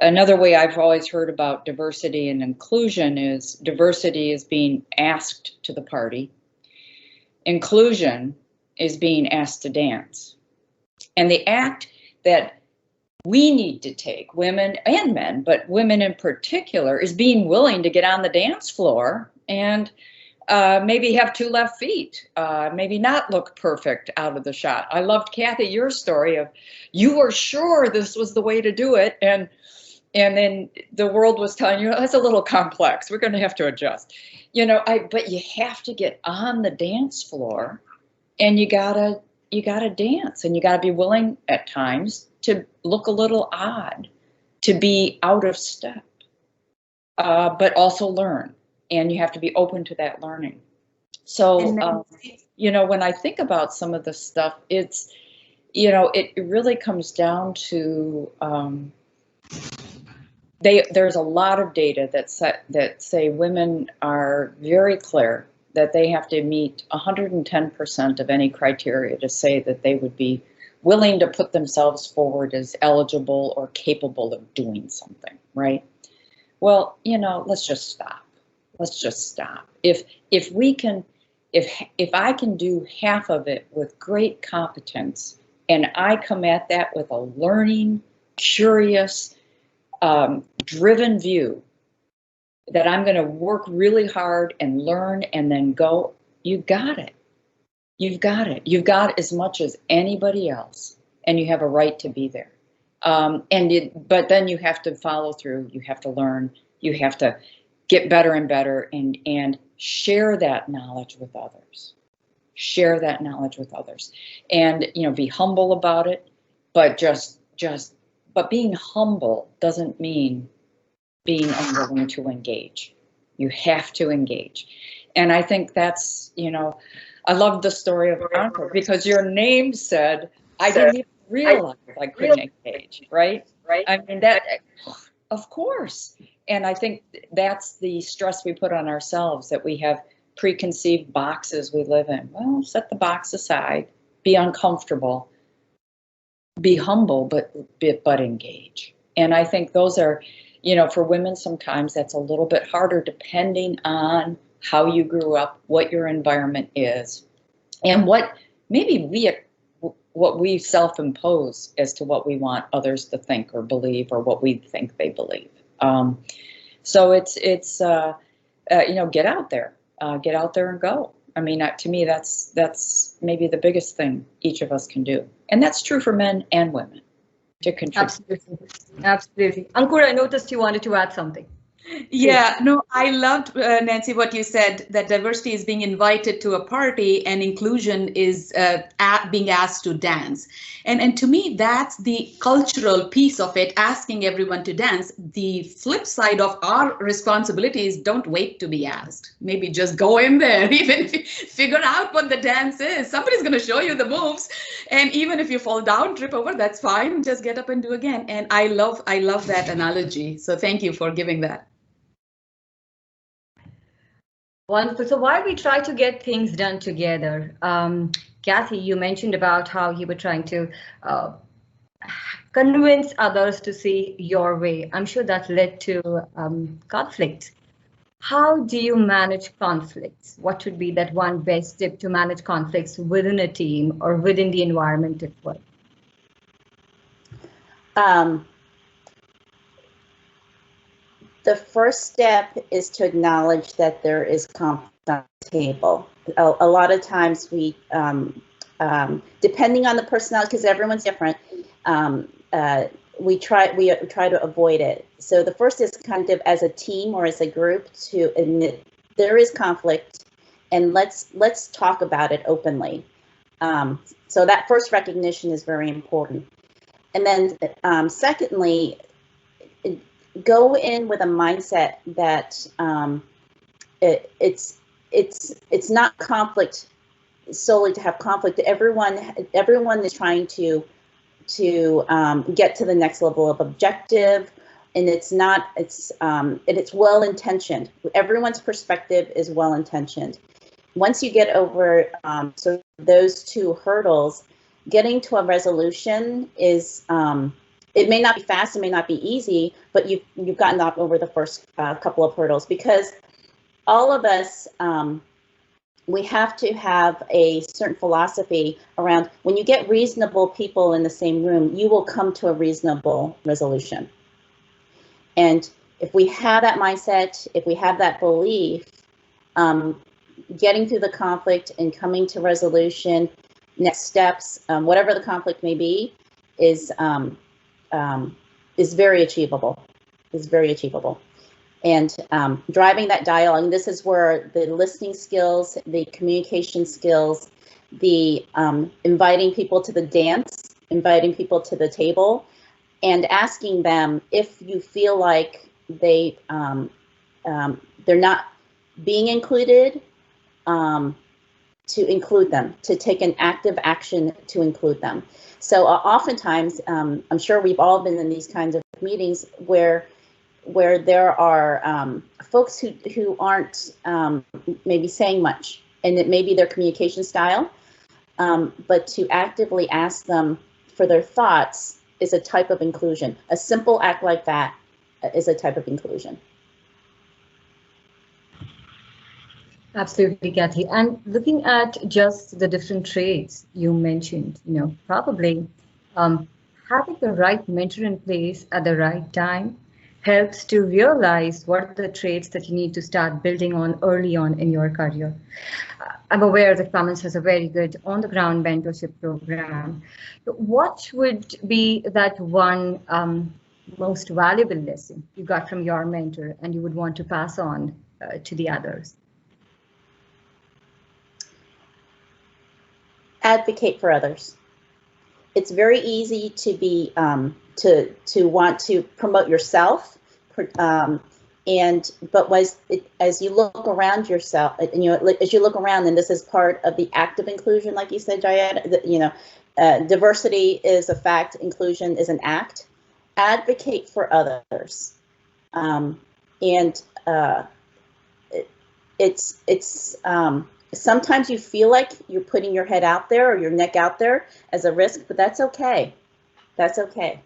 another way I've always heard about diversity and inclusion is diversity is being asked to the party. Inclusion is being asked to dance. And the act that we need to take, women and men, but women in particular, is being willing to get on the dance floor and maybe have two left feet, maybe not look perfect out of the shot. I loved, Kathy, your story of you were sure this was the way to do it, and then the world was telling you that's a little complex. We're going to have to adjust. But you have to get on the dance floor, and you gotta you got to dance, and you got to be willing at times to look a little odd, to be out of step, but also learn. And you have to be open to that learning. So, you know, when I think about some of this stuff, it's, you know, it really comes down to, there's a lot of data that say women are very clear that they have to meet 110% of any criteria to say that they would be willing to put themselves forward as eligible or capable of doing something, right? Well, you know, let's just stop. Let's just stop. If I can do half of it with great competence, and I come at that with a learning, curious, driven view that I'm going to work really hard and learn and then go, you got it. You've got it. You've got as much as anybody else, and you have a right to be there. But then you have to follow through. You have to learn. You have to get better and better, and share that knowledge with others. Share that knowledge with others, and you know, be humble about it. But but being humble doesn't mean being unwilling to engage. You have to engage, and I think that's, you know, I love the story of Anka, because your name said, I didn't even realize I couldn't engage, right? I mean, that, of course. And I think that's the stress we put on ourselves, that we have preconceived boxes we live in. Well, set the box aside, be uncomfortable, be humble, but engage. And I think those are, you know, for women, sometimes that's a little bit harder depending on how you grew up, what your environment is, and what we self-impose as to what we want others to think or believe, or what we think they believe. So it's you know, get out there and go. I mean, to me, that's maybe the biggest thing each of us can do, and that's true for men and women, to contribute. Absolutely. Ankur, I noticed you wanted to add something. Yeah, no, I loved, Nancy, what you said, that diversity is being invited to a party and inclusion is being asked to dance. And to me, that's the cultural piece of it, asking everyone to dance. The flip side of our responsibility is don't wait to be asked. Maybe just go in there, even if you figure out what the dance is. Somebody's going to show you the moves. And even if you fall down, trip over, that's fine. Just get up and do again. And I love that analogy. So thank you for giving that. Wonderful. So while we try to get things done together, Kathy, you mentioned about how you were trying to convince others to see your way. I'm sure that led to conflict. How do you manage conflicts? What would be that one best tip to manage conflicts within a team or within the environment at work? The first step is to acknowledge that there is conflict on the table. A lot of times we, depending on the personality, because everyone's different, we try to avoid it. So the first is kind of as a team or as a group to admit there is conflict, and let's talk about it openly. So that first recognition is very important. And then secondly, go in with a mindset that it's not conflict solely to have conflict. Everyone is trying to get to the next level of objective, and it's well intentioned. Everyone's perspective is well intentioned. Once you get over so those two hurdles, getting to a resolution is. It may not be fast, it may not be easy, but you've gotten up over the first couple of hurdles, because all of us, we have to have a certain philosophy around when you get reasonable people in the same room, you will come to a reasonable resolution. And if we have that mindset, if we have that belief, getting through the conflict and coming to resolution, next steps, whatever the conflict may be, is very achievable. And driving that dialogue, and this is where the listening skills, the communication skills, the inviting people to the dance, inviting people to the table, and asking them if you feel like they're not being included, to include them, to take an active action to include them. So oftentimes, I'm sure we've all been in these kinds of meetings where there are folks who aren't maybe saying much, and it may be their communication style, but to actively ask them for their thoughts is a type of inclusion. A simple act like that is a type of inclusion. Absolutely, Kathy. And looking at just the different traits you mentioned, probably having the right mentor in place at the right time helps to realize what are the traits that you need to start building on early on in your career. I'm aware that Cummins has a very good on-the-ground mentorship program. What would be that one most valuable lesson you got from your mentor and you would want to pass on to the others? Advocate for others. It's very easy to be to want to promote yourself, but as you look around yourself, and as you look around, and this is part of the active inclusion, like you said, Jayada. Diversity is a fact. Inclusion is an act. Advocate for others, sometimes you feel like you're putting your head out there or your neck out there as a risk, but that's okay. That's okay.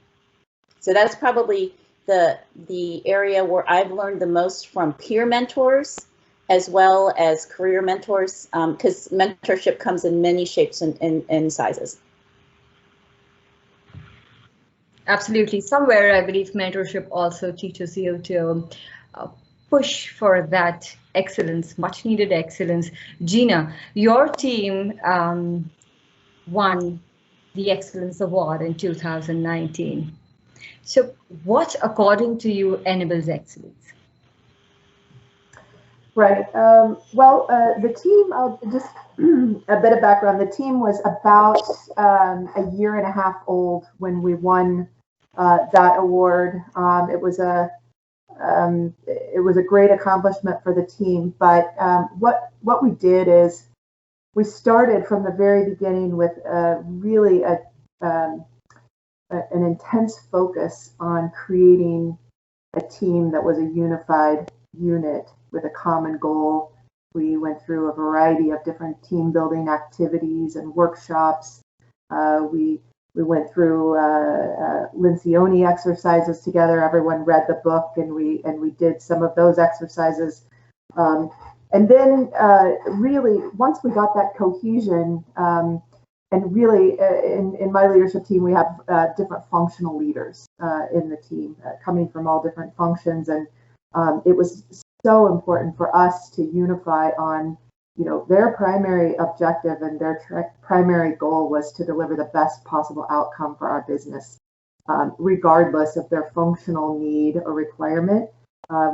So that's probably the area where I've learned the most from peer mentors as well as career mentors, because mentorship comes in many shapes and sizes. Absolutely. Somewhere, I believe mentorship also teaches you to push for that excellence, much needed excellence. Gina, your team won the Excellence Award in 2019. So what, according to you, enables excellence? Right. Well, the team, just a bit of background, the team was about a year and a half old when we won that award. It was a great accomplishment for the team, but what we did is we started from the very beginning with really an intense focus on creating a team that was a unified unit with a common goal. We went through a variety of different team building activities and workshops. We went through Lencioni exercises together. Everyone read the book, and we did some of those exercises. And then really, once we got that cohesion, and really in my leadership team, we have different functional leaders in the team coming from all different functions. And it was so important for us to unify on, their primary objective and their primary goal was to deliver the best possible outcome for our business, regardless of their functional need or requirement.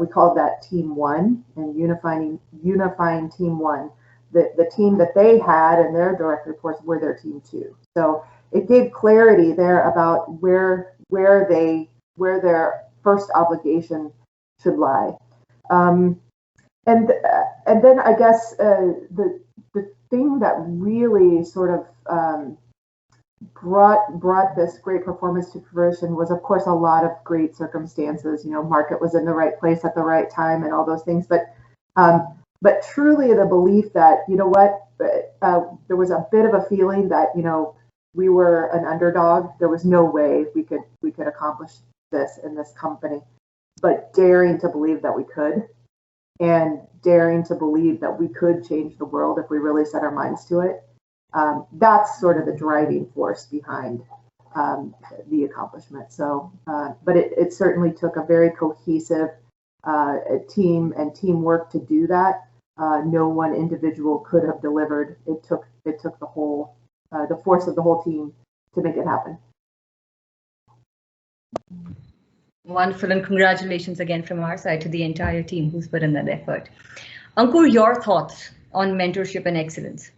We called that Team One, and unifying Team One. The team that they had and their direct reports were their Team Two. So it gave clarity there about where their first obligation should lie. And then I guess the thing that really sort of brought this great performance to fruition was, of course, a lot of great circumstances. Market was in the right place at the right time and all those things. But truly the belief that, there was a bit of a feeling that, we were an underdog. There was no way we could accomplish this in this company, but daring to believe that we could, and daring to believe that we could change the world if we really set our minds to it. That's sort of the driving force behind the accomplishment. So, but it certainly took a very cohesive team and teamwork to do that. No one individual could have delivered. It took the whole, the force of the whole team to make it happen. Wonderful, and congratulations again from our side to the entire team who's put in that effort. Ankur, your thoughts on mentorship and excellence?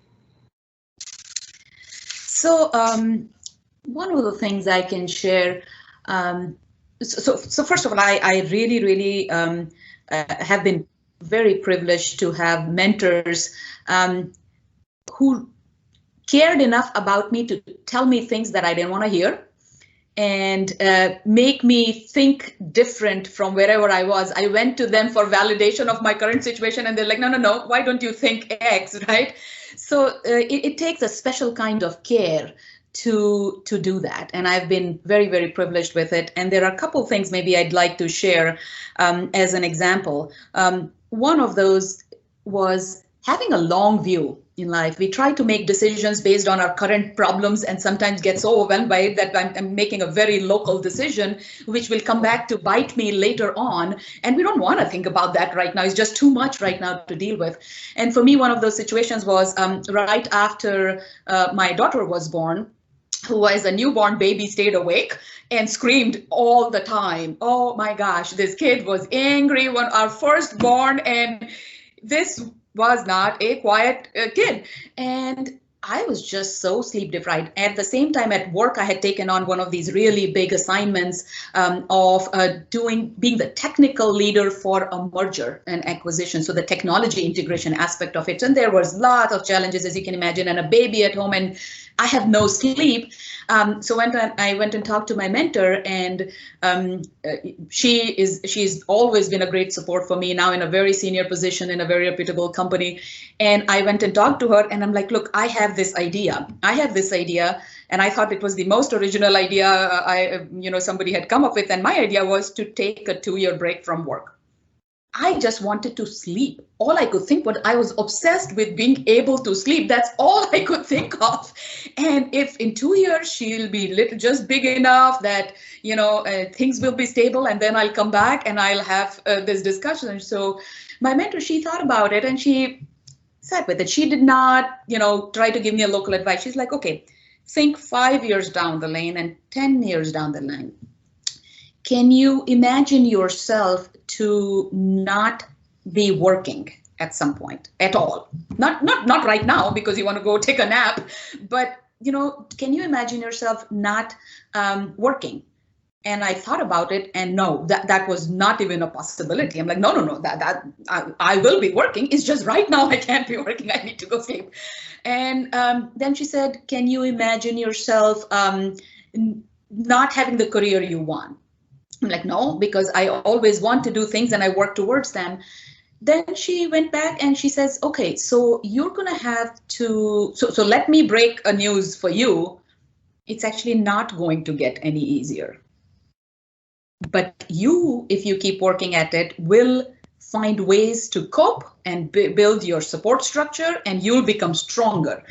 So one of the things I can share, so first of all, I really have been very privileged to have mentors who cared enough about me to tell me things that I didn't want to hear, and make me think different from wherever I was. I went to them for validation of my current situation, and they're like, no, why don't you think X, right? So it takes a special kind of care to do that, and I've been very privileged with it. And there are a couple things maybe I'd like to share as an example. One of those was having a long view in life. We try to make decisions based on our current problems and sometimes get so overwhelmed by it that I'm making a very local decision, which will come back to bite me later on. And we don't want to think about that right now. It's just too much right now to deal with. And for me, one of those situations was right after my daughter was born, who was a newborn baby, stayed awake and screamed all the time. Oh my gosh, this kid was angry when our firstborn, and this was not a quiet kid. And I was just so sleep deprived. At the same time, at work, I had taken on one of these really big assignments of being the technical leader for a merger and acquisition. So the technology integration aspect of it. And there was lots of challenges, as you can imagine, and a baby at home, and I have no sleep. So when I went and talked to my mentor, and she's always been a great support for me, now in a very senior position in a very reputable company. And I went and talked to her, and I'm like, look, I have this idea. And I thought it was the most original idea somebody had come up with. And my idea was to take a 2-year break from work. I just wanted to sleep. All I could think was, I was obsessed with being able to sleep. That's all I could think of. And if in 2 years she'll be just big enough that, things will be stable, and then I'll come back and I'll have this discussion. So my mentor, she thought about it and she sat with it. She did not, try to give me a local advice. She's like, okay, think 5 years down the lane and 10 years down the line. Can you imagine yourself to not be working at some point at all? Not right now because you want to go take a nap, but can you imagine yourself not working? And I thought about it, and no, that was not even a possibility. I'm like, no, that I will be working. It's just right now I can't be working. I need to go sleep. And then she said, can you imagine yourself not having the career you want? I'm like, no, because I always want to do things and I work towards them. Then she went back and she says, okay, so you're going to have to, so let me break a news for you. It's actually not going to get any easier. But you, if you keep working at it, will find ways to cope and build your support structure, and you'll become stronger.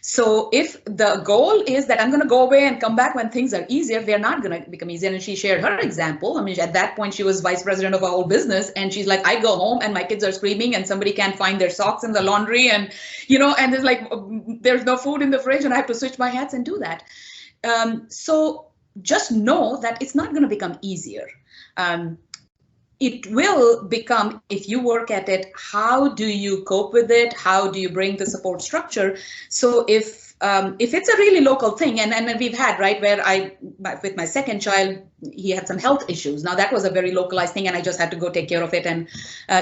So if the goal is that I'm going to go away and come back when things are easier, they're not going to become easier. And she shared her example. I mean, at that point, she was vice president of a whole business. And she's like, I go home and my kids are screaming and somebody can't find their socks in the laundry. And, and there's like, there's no food in the fridge and I have to switch my hats and do that. So just know that it's not going to become easier. It will become, if you work at it, how do you cope with it? How do you bring the support structure? So if it's a really local thing, and we've had, right, where with my second child, he had some health issues. Now that was a very localized thing and I just had to go take care of it and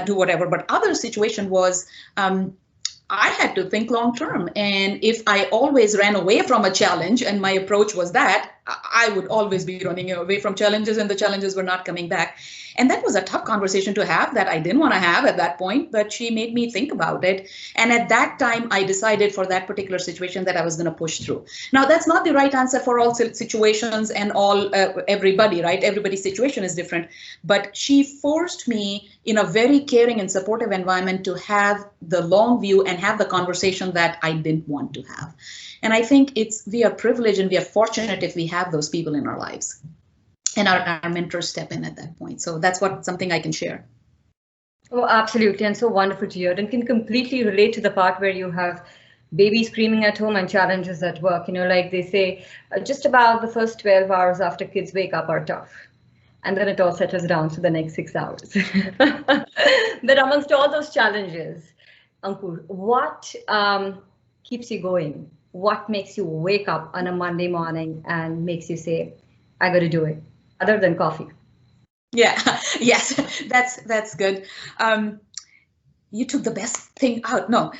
do whatever. But other situation was, I had to think long term. And if I always ran away from a challenge and my approach was that, I would always be running away from challenges and the challenges were not coming back. And that was a tough conversation to have that I didn't want to have at that point, but she made me think about it. And at that time, I decided for that particular situation that I was going to push through. Now, that's not the right answer for all situations and everybody, right? Everybody's situation is different. But she forced me in a very caring and supportive environment to have the long view and have the conversation that I didn't want to have. And I think we are privileged and we are fortunate if we have those people in our lives. And our mentors step in at that point. So that's something I can share. Oh, absolutely. And so wonderful to hear, and can completely relate to the part where you have baby screaming at home and challenges at work. Like they say, just about the first 12 hours after kids wake up are tough. And then it all settles down for the next 6 hours. But amongst all those challenges, Ankur, what keeps you going? what makes you wake up on a Monday morning and makes you say, I got to do it, other than coffee? Yeah, yes, that's good. You took the best thing out. No,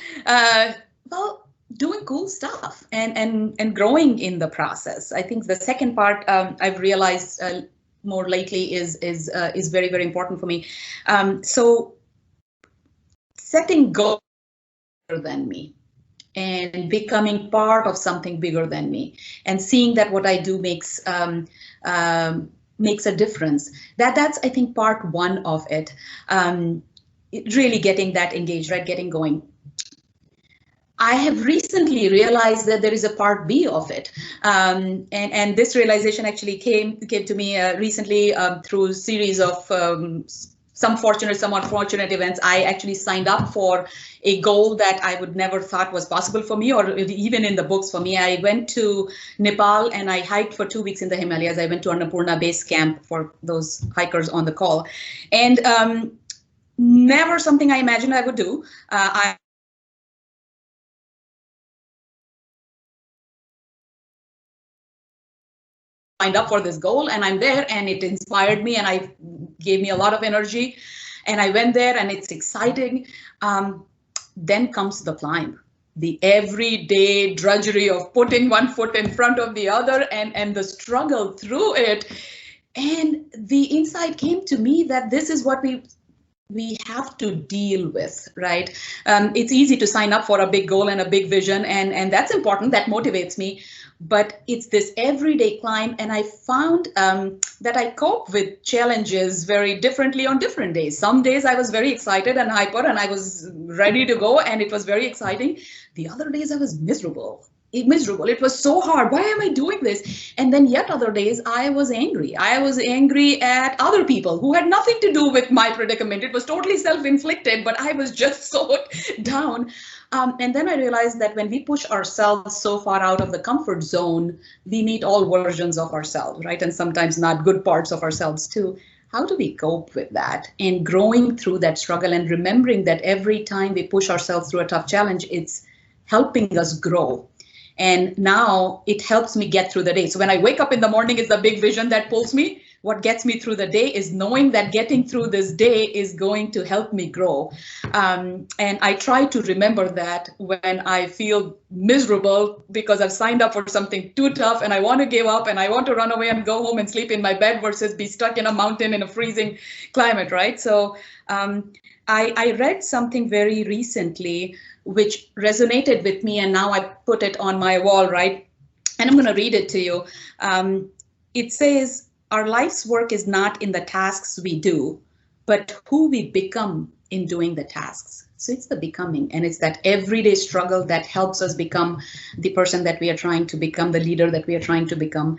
well, doing cool stuff and growing in the process. I think the second part I've realized more lately is very, very important for me. So setting goals bigger than me and becoming part of something bigger than me and seeing that what I do makes a difference. That's, I think, part one of it. Really getting that engaged, right? Getting going. I have recently realized that there is a part B of it. And this realization actually came to me recently through a series of some fortunate, some unfortunate events. I actually signed up for a goal that I would never thought was possible for me, or even in the books for me. I went to Nepal and I hiked for 2 weeks in the Himalayas. I went to Annapurna base camp for those hikers on the call. And never something I imagined I would do. I signed up for this goal and I'm there, and it inspired me and I gave me a lot of energy, and I went there and it's exciting. Then comes the climb, the everyday drudgery of putting one foot in front of the other and the struggle through it. And the insight came to me that this is what we have to deal with, right? It's easy to sign up for a big goal and a big vision, and that's important, that motivates me. But it's this everyday climb, and I found that I cope with challenges very differently on different days. Some days I was very excited and hyper and I was ready to go and it was very exciting. The other days I was miserable. It was so hard. Why am I doing this? And then yet other days I was angry. I was angry at other people who had nothing to do with my predicament. It was totally self-inflicted, but I was just so down. And then I realized that when we push ourselves so far out of the comfort zone, we meet all versions of ourselves, right? And sometimes not good parts of ourselves too. How do we cope with that? And growing through that struggle and remembering that every time we push ourselves through a tough challenge, it's helping us grow. And now it helps me get through the day. So when I wake up in the morning, it's the big vision that pulls me. What gets me through the day is knowing that getting through this day is going to help me grow. And I try to remember that when I feel miserable because I've signed up for something too tough and I want to give up and I want to run away and go home and sleep in my bed versus be stuck in a mountain in a freezing climate, right? So I read something very recently which resonated with me, and now I put it on my wall, right? And I'm going to read it to you. It says, our life's work is not in the tasks we do, but who we become in doing the tasks. So it's the becoming, and it's that everyday struggle that helps us become the person that we are trying to become, the leader that we are trying to become.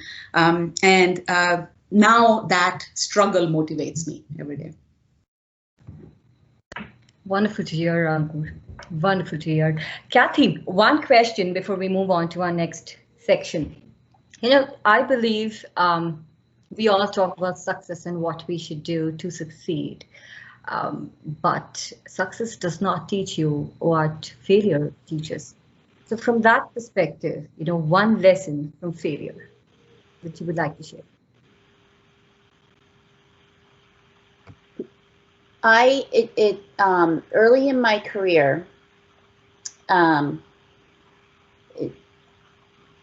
Now that struggle motivates me every day. Wonderful to hear, Ankur. Wonderful to hear. Kathy, one question before we move on to our next section. You know, I believe we all talk about success and what we should do to succeed. But success does not teach you what failure teaches. So from that perspective, you know, one lesson from failure that you would like to share. Early in my career,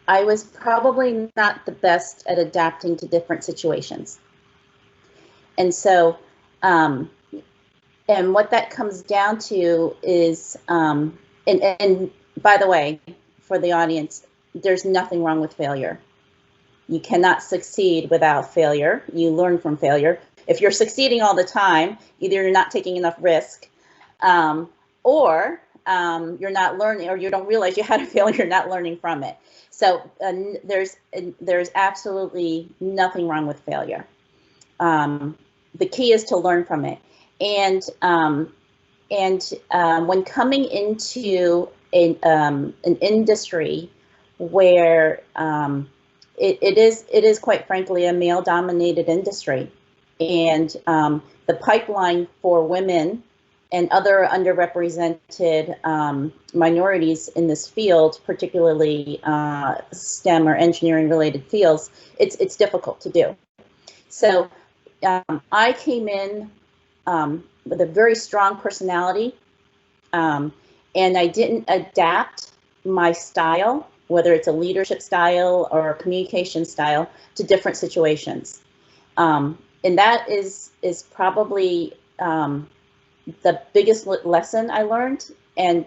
I was probably not the best at adapting to different situations. And so, and what that comes down to is, and by the way, for the audience, there's nothing wrong with failure. You cannot succeed without failure. You learn from failure. If you're succeeding all the time, either you're not taking enough risk, or you're not learning, or you don't realize you had a failure, you're not learning from it. So there's absolutely nothing wrong with failure. The key is to learn from it. And when coming into an industry where it is quite frankly a male-dominated industry, and the pipeline for women and other underrepresented minorities in this field, particularly STEM or engineering related fields, it's difficult to do. So I came in with a very strong personality, and I didn't adapt my style, whether it's a leadership style or a communication style, to different situations. And that is probably the biggest lesson I learned, and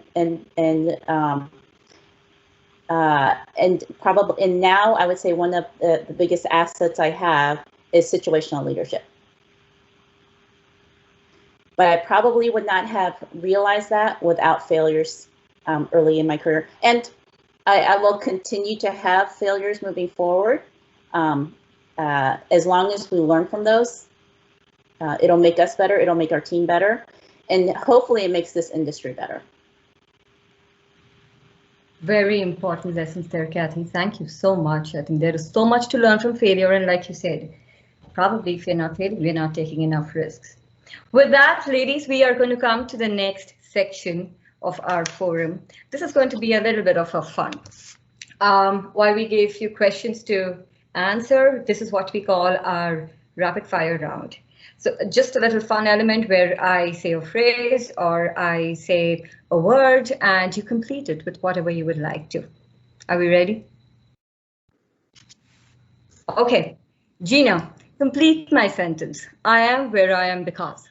now I would say one of the biggest assets I have is situational leadership. But I probably would not have realized that without failures early in my career. And I will continue to have failures moving forward. As long as we learn from those, it'll make us better, it'll make our team better, and hopefully it makes this industry better. Very important lessons there, Kathy. Thank you so much. I think there is so much to learn from failure, and like you said, probably if you're not failing, we're not taking enough risks. With that, ladies, we are going to come to the next section of our forum. This is going to be a little bit of a fun. While we gave you questions to answer, this is what we call our rapid fire round. So just a little fun element where I say a phrase or I say a word and you complete it with whatever you would like to. Are we ready? Okay, Gina, complete my sentence. I am where I am because.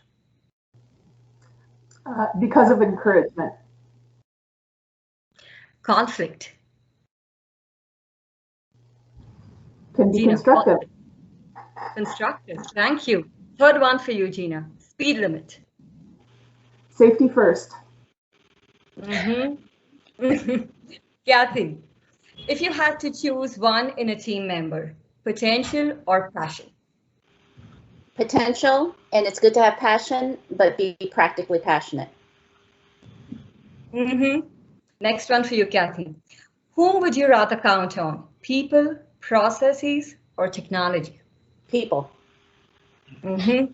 Because of encouragement. Conflict. Can be Gina, constructive. Constructive. Thank you. Third one for you, Gina. Speed limit. Safety first. Kathy, if you had to choose one in a team member, potential or passion? Potential, and it's good to have passion, but be practically passionate. Next one for you, Kathy. Whom would you rather count on? People, processes, or technology? People. Third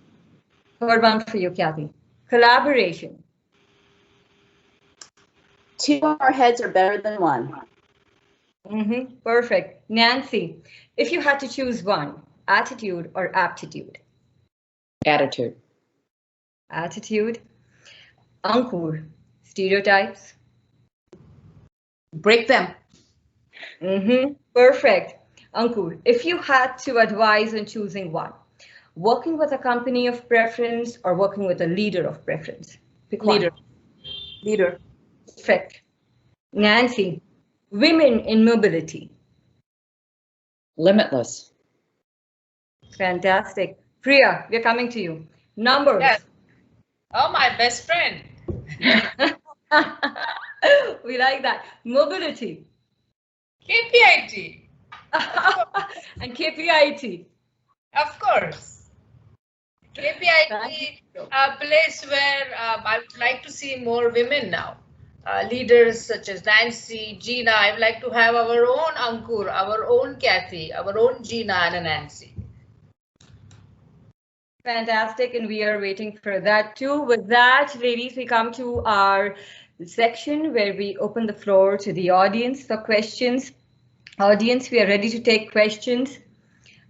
one for you, Kathy. Collaboration. Two more heads are better than one. Perfect. Nancy, if you had to choose one, attitude or aptitude? Attitude. Attitude. Ankur, stereotypes? Break them. Perfect. Ankur, if you had to advise on choosing one, working with a company of preference or working with a leader of preference? Pick one. Leader. Perfect. Nancy, women in mobility? Limitless. Fantastic. Priya, we're coming to you. Numbers. Yes. Oh, my best friend. We like that. Mobility. KPIT. And KPIT. Of course. KPIT, a place where I would like to see more women now. Leaders such as Nancy, Gina. I would like to have our own Ankur, our own Kathy, our own Gina and a Nancy. Fantastic, and we are waiting for that too. With that, ladies, we come to our section where we open the floor to the audience for questions. Audience, we are ready to take questions.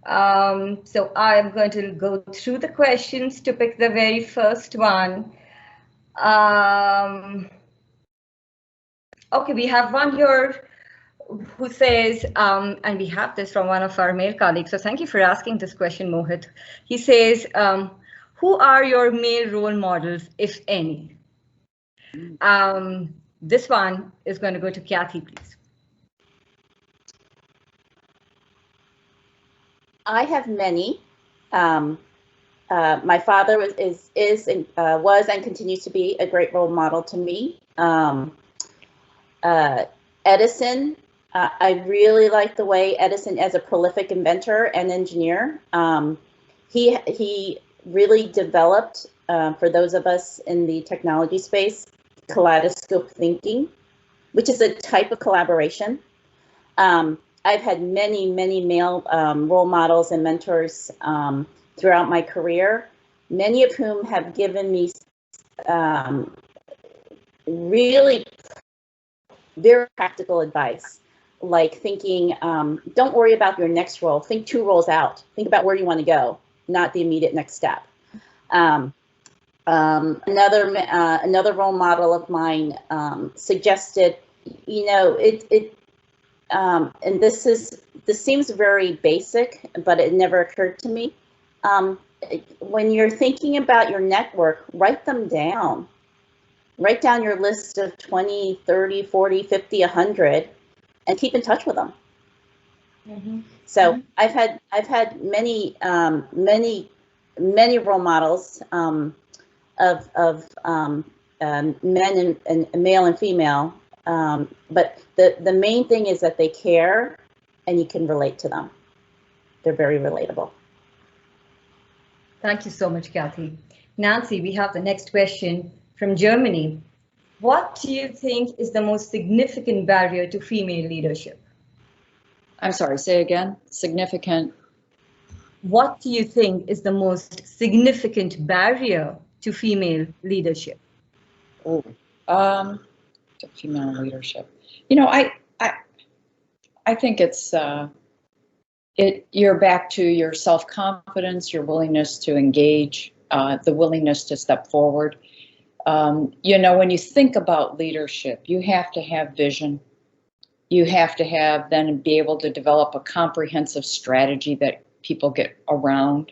So I am going to go through the questions to pick the very first one. Okay, we have one here who says, and we have this from one of our male colleagues, so thank you for asking this question, Mohit. He says, who are your male role models, if any? This one is going to go to Kathy, please. I have many. My father was and continues to be a great role model to me. Edison, I really like the way Edison, as a prolific inventor and engineer, he really developed, for those of us in the technology space, kaleidoscope thinking, which is a type of collaboration. I've had many male role models and mentors throughout my career, many of whom have given me really very practical advice, like thinking, don't worry about your next role. Think 2 roles out. Think about where you want to go, not the immediate next step. Another role model of mine suggested, you know, and this seems very basic, but it never occurred to me. When you're thinking about your network, write them down. Write down your list of 20, 30, 40, 50, 100, and keep in touch with them. So I've had many role models of men and male and female, but the main thing is that they care and you can relate to them. They're very relatable. Thank you so much, Kathy. Nancy, we have the next question from Germany. What do you think is the most significant barrier to female leadership? I'm sorry, say again. Significant. What do you think is the most significant barrier to female leadership? Oh, to female leadership. You know, I think it's you're back to your self-confidence, your willingness to engage, the willingness to step forward. You know, when you think about leadership, you have to have vision. You have to have then be able to develop a comprehensive strategy that people get around.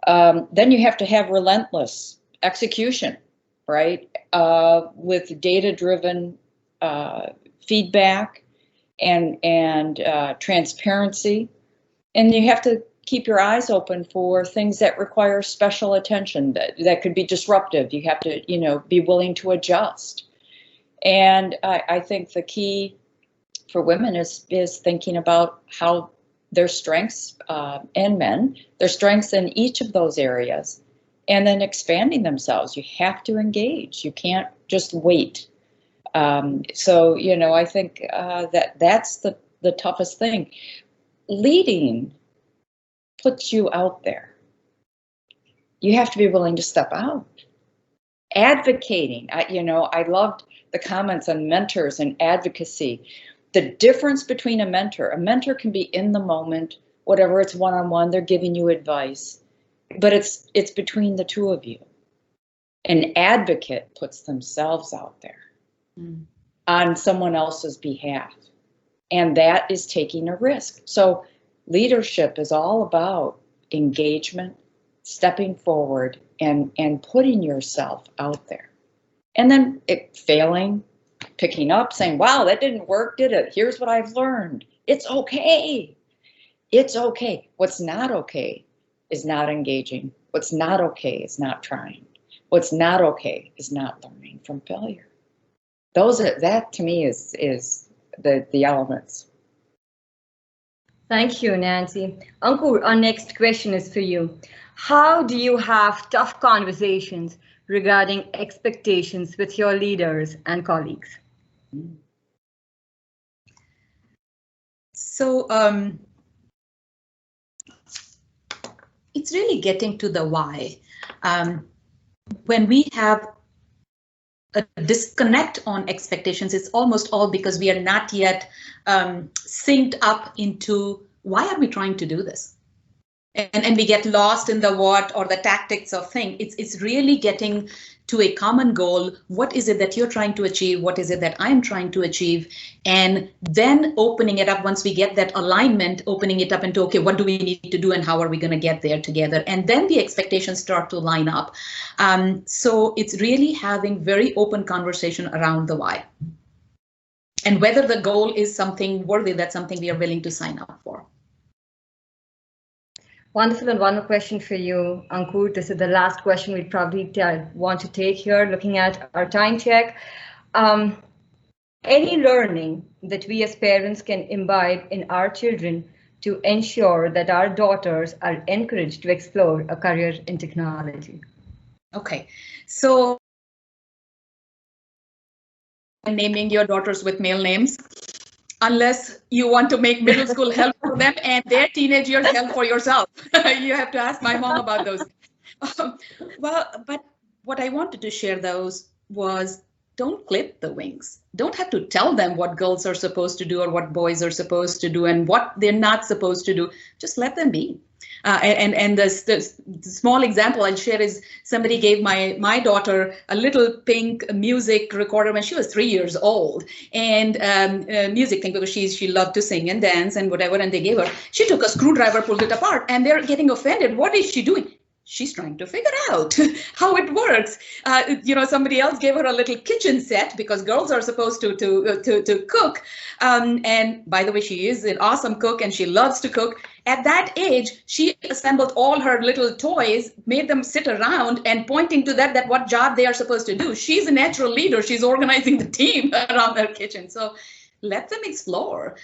Then you have to have relentless execution, right? With data-driven feedback and transparency. And you have to keep your eyes open for things that require special attention, that could be disruptive. You have to, you know, be willing to adjust. And I think the key for women is thinking about how their strengths and men, their strengths in each of those areas, and then expanding themselves. You have to engage. You can't just wait. So, you know, I think that's the toughest thing. Leading puts you out there. You have to be willing to step out. Advocating, you know, I loved the comments on mentors and advocacy. The difference between a mentor can be in the moment, whatever, it's one-on-one, they're giving you advice, but it's between the two of you. An advocate puts themselves out there on someone else's behalf, and that is taking a risk. So leadership is all about engagement, stepping forward, and putting yourself out there. And then failing, picking up, saying, wow, that didn't work, did it? Here's what I've learned. It's okay. It's okay. What's not okay is not engaging. What's not okay is not trying. What's not okay is not learning from failure. That to me is the elements. Thank you, Nancy. Ankur, our next question is for you. How do you have tough conversations regarding expectations with your leaders and colleagues? So it's really getting to the why. When we have a disconnect on expectations, it's almost all because we are not yet synced up into why are we trying to do this? And we get lost in the what or the tactics of thing. It's really getting to a common goal. What is it that you're trying to achieve? What is it that I'm trying to achieve? And then opening it up, once we get that alignment, opening it up into, okay, what do we need to do and how are we going to get there together? And then the expectations start to line up. So it's really having very open conversation around the why. And whether the goal is something worthy, that's something we are willing to sign up for. Wonderful, and one more question for you, Ankur. This is the last question we probably want to take here, looking at our time check. Any learning that we as parents can imbibe in our children to ensure that our daughters are encouraged to explore a career in technology? Okay, so naming your daughters with male names, unless you want to make middle school help for them and their teenage years help for yourself. You have to ask my mom about those. Well, but what I wanted to share those was, don't clip the wings. Don't have to tell them what girls are supposed to do or what boys are supposed to do and what they're not supposed to do. Just let them be. And the small example I'll share is somebody gave my daughter a little pink music recorder when she was 3 years old, and music thing, because she loved to sing and dance and whatever, and they gave her. She took a screwdriver, pulled it apart, and they're getting offended. What is she doing? She's trying to figure out how it works. Somebody else gave her a little kitchen set because girls are supposed to cook. And by the way, she is an awesome cook and she loves to cook. At that age, she assembled all her little toys, made them sit around and pointing to that what job they are supposed to do. She's a natural leader. She's organizing the team around her kitchen. So let them explore.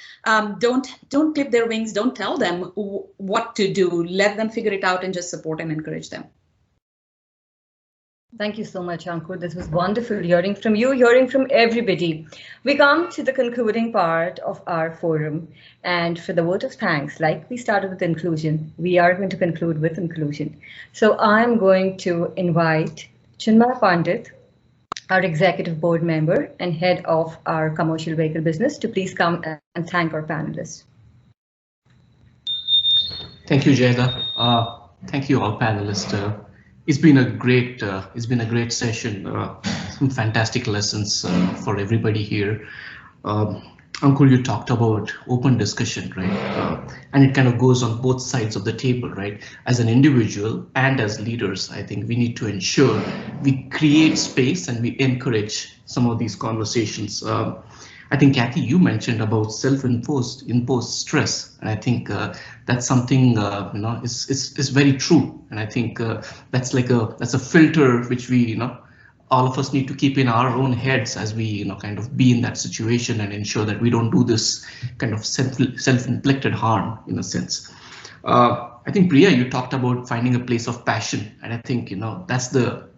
Don't clip their wings. Don't tell them what to do. Let them figure it out and just support and encourage them. Thank you so much, Ankur. This was wonderful hearing from you, hearing from everybody. We come to the concluding part of our forum. And for the vote of thanks, like we started with inclusion, we are going to conclude with inclusion. So I'm going to invite Jayada Pandit, our executive board member and head of our commercial vehicle business, to please come and thank our panelists. Thank you, Jayada. Thank you all panelists. It's been a great session. Some fantastic lessons for everybody here. Ankur, you talked about open discussion, right? And it kind of goes on both sides of the table, right? As an individual and as leaders, I think we need to ensure we create space and we encourage some of these conversations. I think, Kathy, you mentioned about self-imposed stress, and I think that's something is very true. And I think that's a filter which we all of us need to keep in our own heads as we kind of be in that situation and ensure that we don't do this kind of self-inflicted harm in a sense. I think, Priya, you talked about finding a place of passion, and I think that's the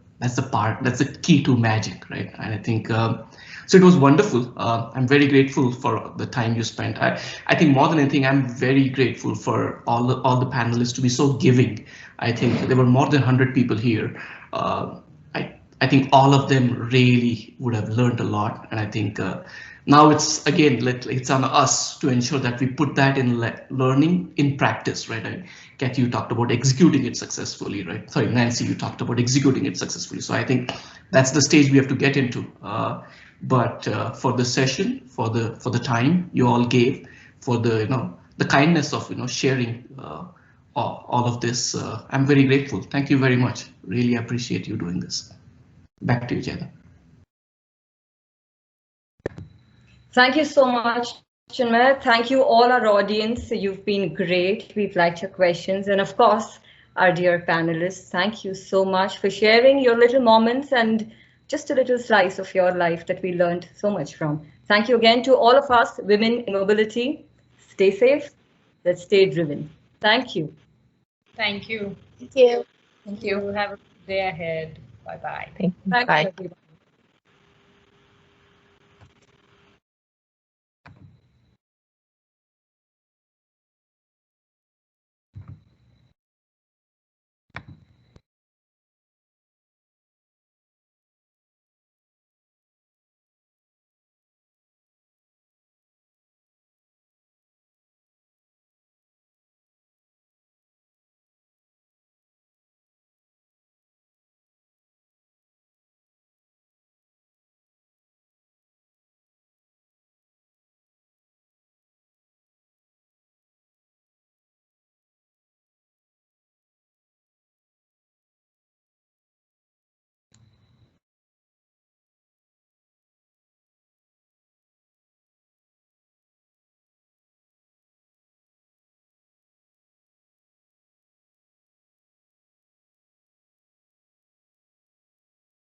key to magic, right? And I think so it was wonderful. I'm very grateful for the time you spent. I think more than anything, I'm very grateful for all the panelists to be so giving. I think there were more than 100 people here. I think all of them really would have learned a lot, and I think now it's on us to ensure that we put that in learning in practice, right? Kathy, you talked about executing it successfully, right? Sorry, Nancy, you talked about executing it successfully. So I think that's the stage we have to get into. But for the session, for the time you all gave, for the kindness of sharing all of this, I'm very grateful. Thank you very much. Really appreciate you doing this. Back to you, Jayada. Thank you so much, Chinmay. Thank you all our audience. You've been great. We've liked your questions. And of course, our dear panelists, thank you so much for sharing your little moments and just a little slice of your life that we learned so much from. Thank you again to all of us, women in mobility. Stay safe. Let's stay driven. Thank you. Thank you. Thank you. Thank you. Have a good day ahead. Bye-bye. Thank you. Thank you, everyone.